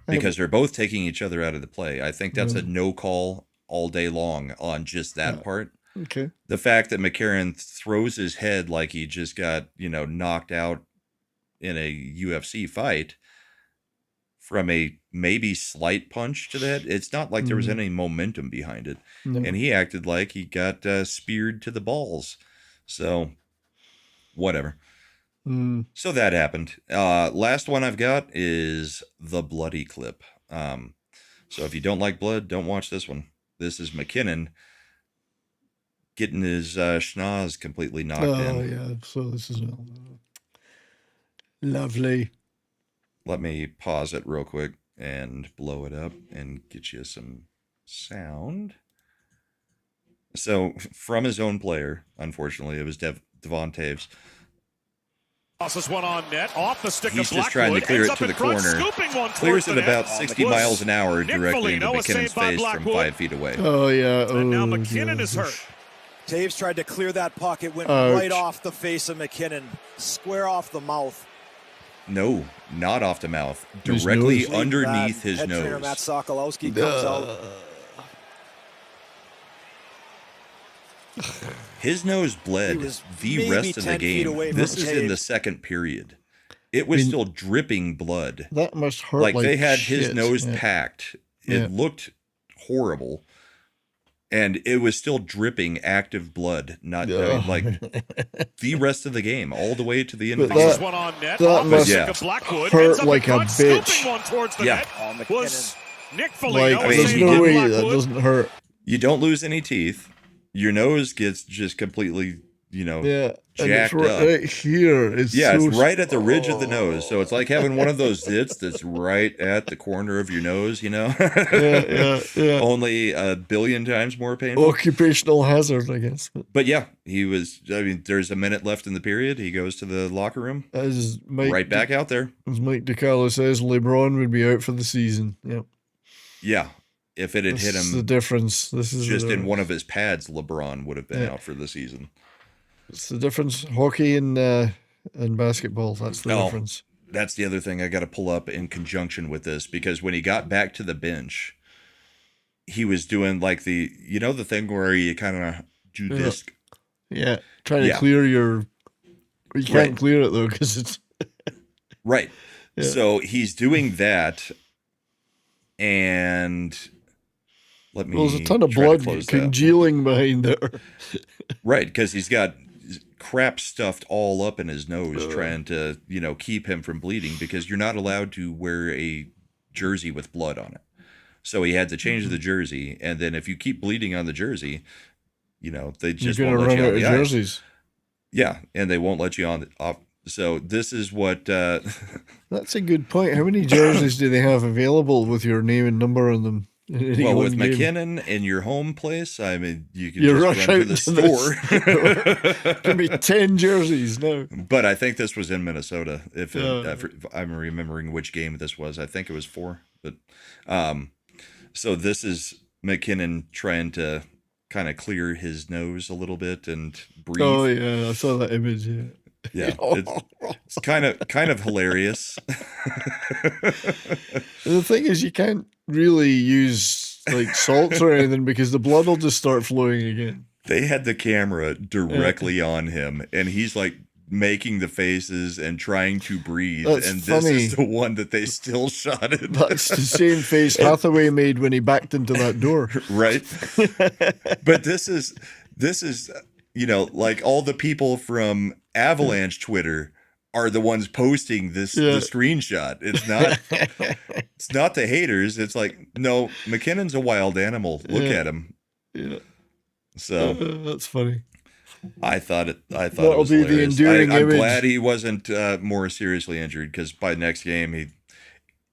Because they're both taking each other out of the play. I think that's a no call all day long on just that part. Okay. The fact that McCarron throws his head like he just got knocked out in a UFC fight from a maybe slight punch to the head. It's not like there was any momentum behind it. No. And he acted like he got speared to the balls. So, whatever. So that happened. Last one I've got is the bloody clip. So if you don't like blood, don't watch this one. This is McKinnon getting his schnoz completely knocked in. Oh, yeah. So this is lovely. Let me pause it real quick and blow it up and get you some sound. So, from his own player, unfortunately, it was Devon Taves. Tosses one on net, off the stick He's of just trying to clear it to the corner. Clears it about 60 miles an hour directly into McKinnon's face from 5 feet away. Oh, yeah. And now McKinnon is hurt. Taves tried to clear that puck. It went right off the face of McKinnon, square off the mouth. No, not off the mouth. Directly underneath his nose. Trainer Matt Sokolowski comes out. His nose bled the rest of the game. This is in the second period. It was still dripping blood. That must hurt. Like they had his nose packed. It looked horrible. And it was still dripping active blood, not like the rest of the game, all the way to the end of the game. That must hurt like a bitch. Yeah. Like, there's no way that doesn't hurt. You don't lose any teeth. your nose gets just completely, Yeah, and jacked it's up. right here. It's It's right at the ridge of the nose. So it's like having one of those zits that's right at the corner of your nose, Yeah. Only a billion times more painful. Occupational hazard, I guess. But yeah, there's a minute left in the period. He goes to the locker room. As Mike right back out there. As Mike DiCarlo says, LeBron would be out for the season. Yep. Yeah. If it had hit him. This is the difference. This is just in one of his pads, LeBron would have been out for the season. It's the difference. Hockey and basketball. That's the difference. That's the other thing I got to pull up in conjunction with this, because when he got back to the bench, he was doing like the thing where you kind of do this. Yeah. Trying to clear your. You can't clear it though because it's. Right. Yeah. So he's doing that, and there's a ton of blood congealing behind there. Right, because he's got crap stuffed all up in his nose, trying to keep him from bleeding, because you're not allowed to wear a jersey with blood on it. So he had to change the jersey, and then if you keep bleeding on the jersey, they just won't let you on the ice. Jerseys. Yeah, and they won't let you on off. So this is what. That's a good point. How many jerseys do they have available with your name and number on them? Well, with McKinnon in your home place, I mean, you can just run to the store. Give me 10 jerseys now. But I think this was in Minnesota. If I'm remembering which game this was, I think it was 4. But so this is McKinnon trying to kind of clear his nose a little bit and breathe. Oh yeah, I saw that image. Yeah. Yeah, it's kind of hilarious. The thing is, you can't really use like salts or anything because the blood will just start flowing again. They had the camera directly on him, and he's like making the faces and trying to breathe. That's and funny. This is the one that they still shot it. That's the same face Hathaway made when he backed into that door. Right. But this is like all the people from Avalanche Twitter are the ones posting the screenshot. It's not the haters. It's like, no, McKinnon's a wild animal. Look at him. Yeah. So that's funny. I thought it was be hilarious. the enduring I'm image. glad he wasn't more seriously injured, because by next game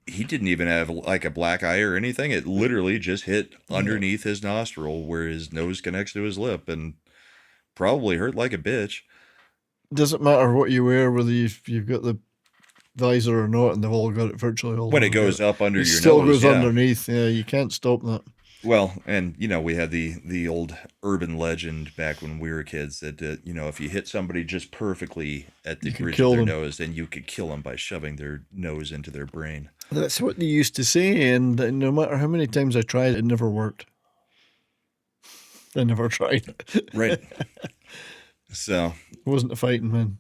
he didn't even have like a black eye or anything. It literally just hit underneath his nostril where his nose connects to his lip, and probably hurt like a bitch. Doesn't matter what you wear, whether you've got the visor or not, and they've all got it virtually all. When it goes up under your nose, still goes underneath. Yeah, you can't stop that. Well, and we had the old urban legend back when we were kids that if you hit somebody just perfectly at the bridge of their nose, then you could kill them by shoving their nose into their brain. That's what they used to say, and no matter how many times I tried, it never worked. I never tried it. Right. So it wasn't a fighting man.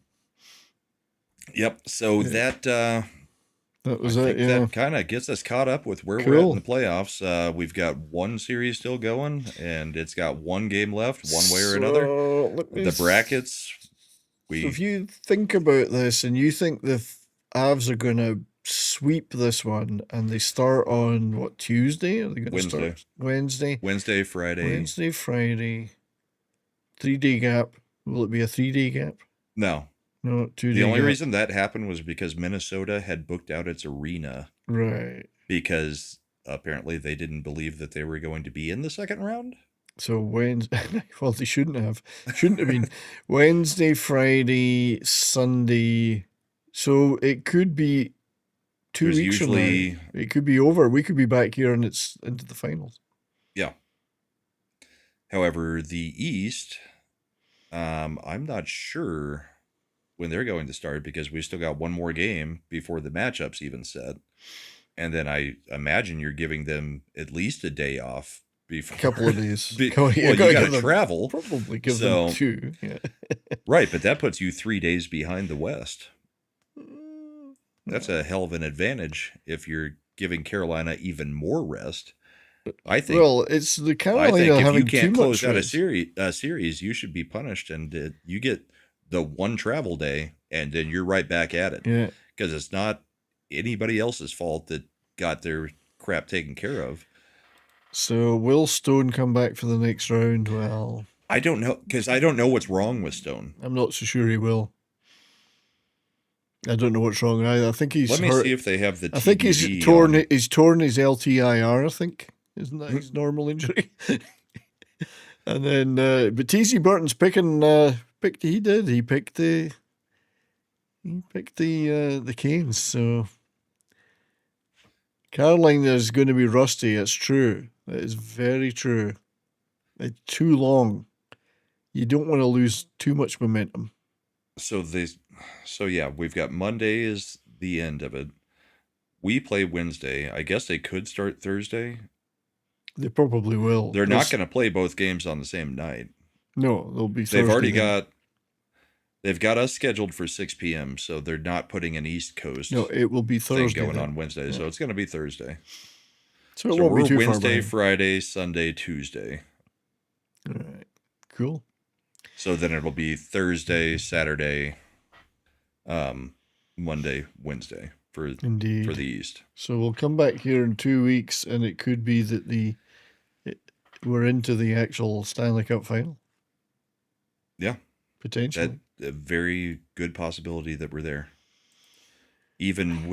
Yep. So that was it. Yeah. That kind of gets us caught up with where we're at in the playoffs. We've got one series still going, and it's got one game left, one way or another. The brackets. So if you think about this, and you think the Avs are going to sweep this one, and they start on what, Tuesday? Are they going to start Wednesday? Wednesday, Friday. 3-day gap. Will it be a 3-day gap? No. No, 2 days. The only reason that happened was because Minnesota had booked out its arena. Right. Because apparently they didn't believe that they were going to be in the second round. So Wednesday, well, they shouldn't have been Wednesday, Friday, Sunday. So it could be 2 weeks from now. It could be over. We could be back here and it's into the finals. Yeah. However, the East, I'm not sure when they're going to start, because we still got one more game before the matchup's even set. And then I imagine you're giving them at least a day off before. A couple of days. You got to travel. Probably give them 2. Yeah. Right, but that puts you 3 days behind the West. That's a hell of an advantage if you're giving Carolina even more rest. I think. Well, it's the Carolina having if you can't close out rest. a series, you should be punished, and you get the one travel day, and then you're right back at it. Yeah, because it's not anybody else's fault that got their crap taken care of. So will Stone come back for the next round? Well, I don't know, because I don't know what's wrong with Stone. I'm not so sure he will. I don't know what's wrong either. I think he's Let me hurt. see if they have the TBV I think he's torn. He's torn his LTIR. I think, isn't that his normal injury? And then, but TC Burton's picking. He did. He picked the Canes. So Carolina is going to be rusty. It's true. It is very true. It's too long. You don't want to lose too much momentum. So yeah, we've got Monday is the end of it. We play Wednesday. I guess they could start Thursday. They probably will. They're not going to play both games on the same night. No, they'll be Thursday. They've got us scheduled for 6 p.m., so they're not putting an East Coast. No, it will be Thursday going on Wednesday, so it's going to be Thursday. So it won't be too Wednesday, far Friday, Sunday, Tuesday. All right, cool. So then it'll be Thursday, Saturday, Monday, Wednesday for the East. So we'll come back here in 2 weeks, and it could be that we're into the actual Stanley Cup final. Yeah, potentially. A very good possibility that we're there. Even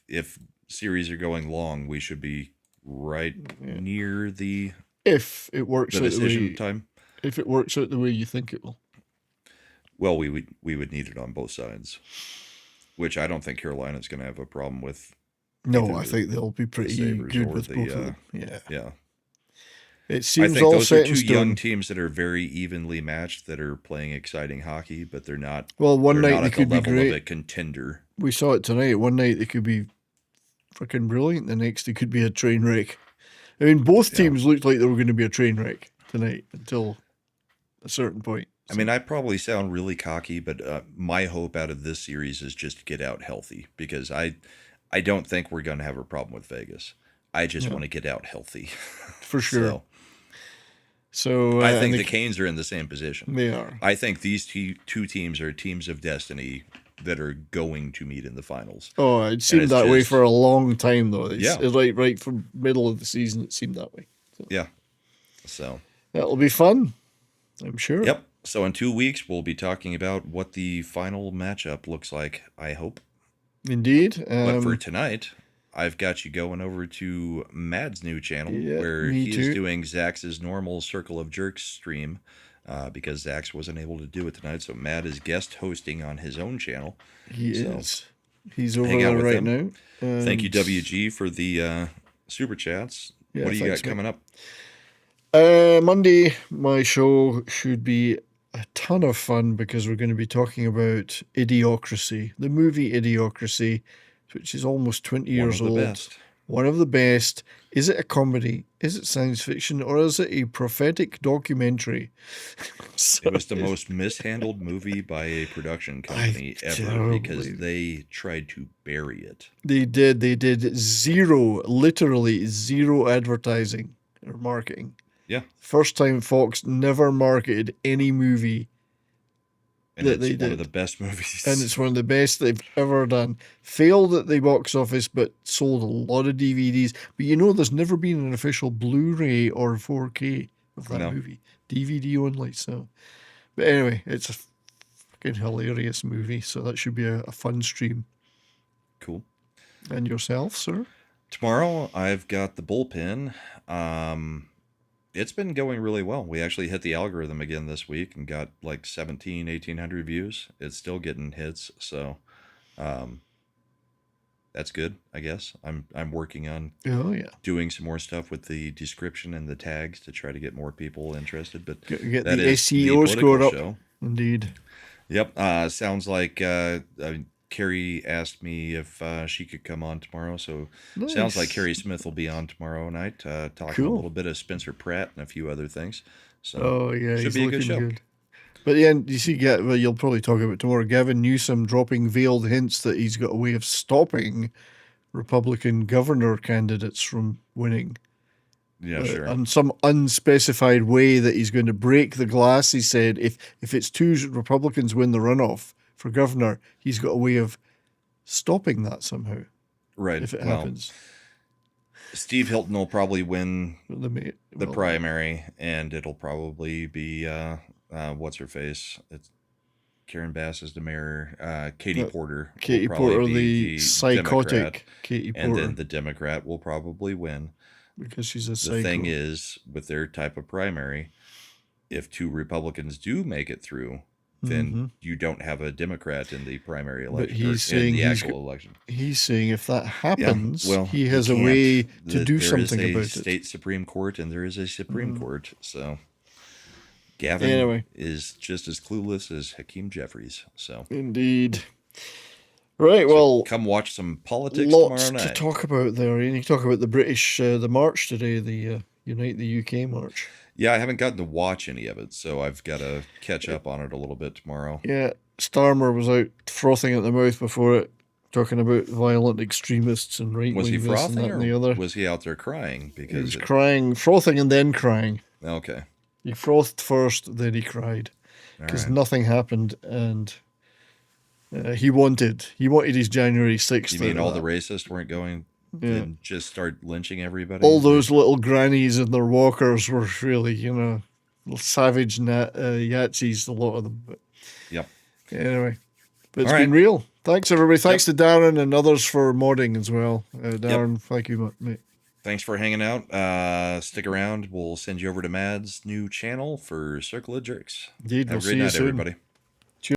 if series are going long, we should be right near the decision time. If it works out the way you think it will. Well, we would need it on both sides, which I don't think Carolina's going to have a problem with. No, I think they'll be pretty good with both of them. Yeah. It seems I think all those set are in two stone. young teams that are very evenly matched that are playing exciting hockey, but they're not. Well, one night they could be level great. Of a contender. We saw it tonight. One night they could be freaking brilliant. The next they could be a train wreck. I mean, both teams looked like they were going to be a train wreck tonight until a certain point. I mean, I probably sound really cocky, but my hope out of this series is just to get out healthy, because I don't think we're going to have a problem with Vegas. I just want to get out healthy. For sure. So I think the Canes are in the same position. They are. I think these two teams are teams of destiny that are going to meet in the finals. Oh, it seemed that way for a long time, though. It's right from middle of the season, it seemed that way. So. Yeah. So that'll be fun, I'm sure. Yep. So in 2 weeks, we'll be talking about what the final matchup looks like, I hope. Indeed. But for tonight, I've got you going over to Mad's new channel, where he is doing Zach's normal Circle of Jerks stream, because Zach's wasn't able to do it tonight. So Mad is guest hosting on his own channel. He is. He's over there right now. Thank you, WG, for the super chats. What do you got coming up? Monday, my show should be a ton of fun, because we're going to be talking about Idiocracy, the movie Idiocracy, which is almost 20 years old. Best. One of the best. Is it a comedy? Is it science fiction? Or is it a prophetic documentary? It was the most mishandled movie by a production company ever, because they tried to bury it. They did. They did literally zero advertising or marketing. Yeah. First time Fox never marketed any movie. And it's one of the best movies. And it's one of the best they've ever done. Failed at the box office, but sold a lot of DVDs. But there's never been an official Blu-ray or 4K of that movie. DVD only. So, but anyway, it's a fucking hilarious movie. So that should be a fun stream. Cool. And yourself, sir? Tomorrow, I've got the bullpen. It's been going really well. We actually hit the algorithm again this week and got like 1,800 views. It's still getting hits, so that's good, I guess. I'm working on doing some more stuff with the description and the tags to try to get more people interested. But get the SEO score up. Indeed. Yep. Sounds like Carrie asked me if she could come on tomorrow, so sounds like Carrie Smith will be on tomorrow night, talking a little bit of Spencer Pratt and a few other things. So should be a good show. Good. But you see, you'll probably talk about it tomorrow. Gavin Newsom dropping veiled hints that he's got a way of stopping Republican governor candidates from winning. Yeah, sure. In some unspecified way that he's going to break the glass. He said if it's two Republicans win the runoff for governor, he's got a way of stopping that somehow. Right. If it happens. Steve Hilton will probably win the well, primary, and it'll probably be what's her face? It's Karen Bass is the mayor. Katie Porter. Katie will probably Porter, be the psychotic Democrat, Katie Porter. and then the Democrat will probably win. Because she's a psycho. The thing is, with their type of primary, if 2 Republicans do make it through, then you don't have a Democrat in the primary election. But he's saying election. He's saying if that happens, well, he has a way to do something about it. There is a state Supreme Court and there is a Supreme Court. So Gavin is just as clueless as Hakeem Jeffries. So indeed. Right, well, come watch some politics lots tomorrow night. to talk about there. You talk about the British, the march today, the Unite the UK march. Yeah, I haven't gotten to watch any of it, so I've got to catch up on it a little bit tomorrow. Yeah, Starmer was out frothing at the mouth before it, talking about violent extremists and right-wing Was he this and frothing, that and the other. or was he out there crying? Because he was crying, frothing and then crying. Okay. He frothed first, then he cried. Because nothing happened, and he wanted his January 6th. You mean all the racists weren't going and just start lynching everybody? All those little grannies and their walkers were really, savage Yahtzees, a lot of them. But yep. Anyway, but it's been real. Thanks, everybody. Thanks to Darren and others for modding as well. Darren, thank you, mate. Thanks for hanging out. Stick around. We'll send you over to Mad's new channel for Circle of Jerks. Indeed. Have We'll a great night, everybody.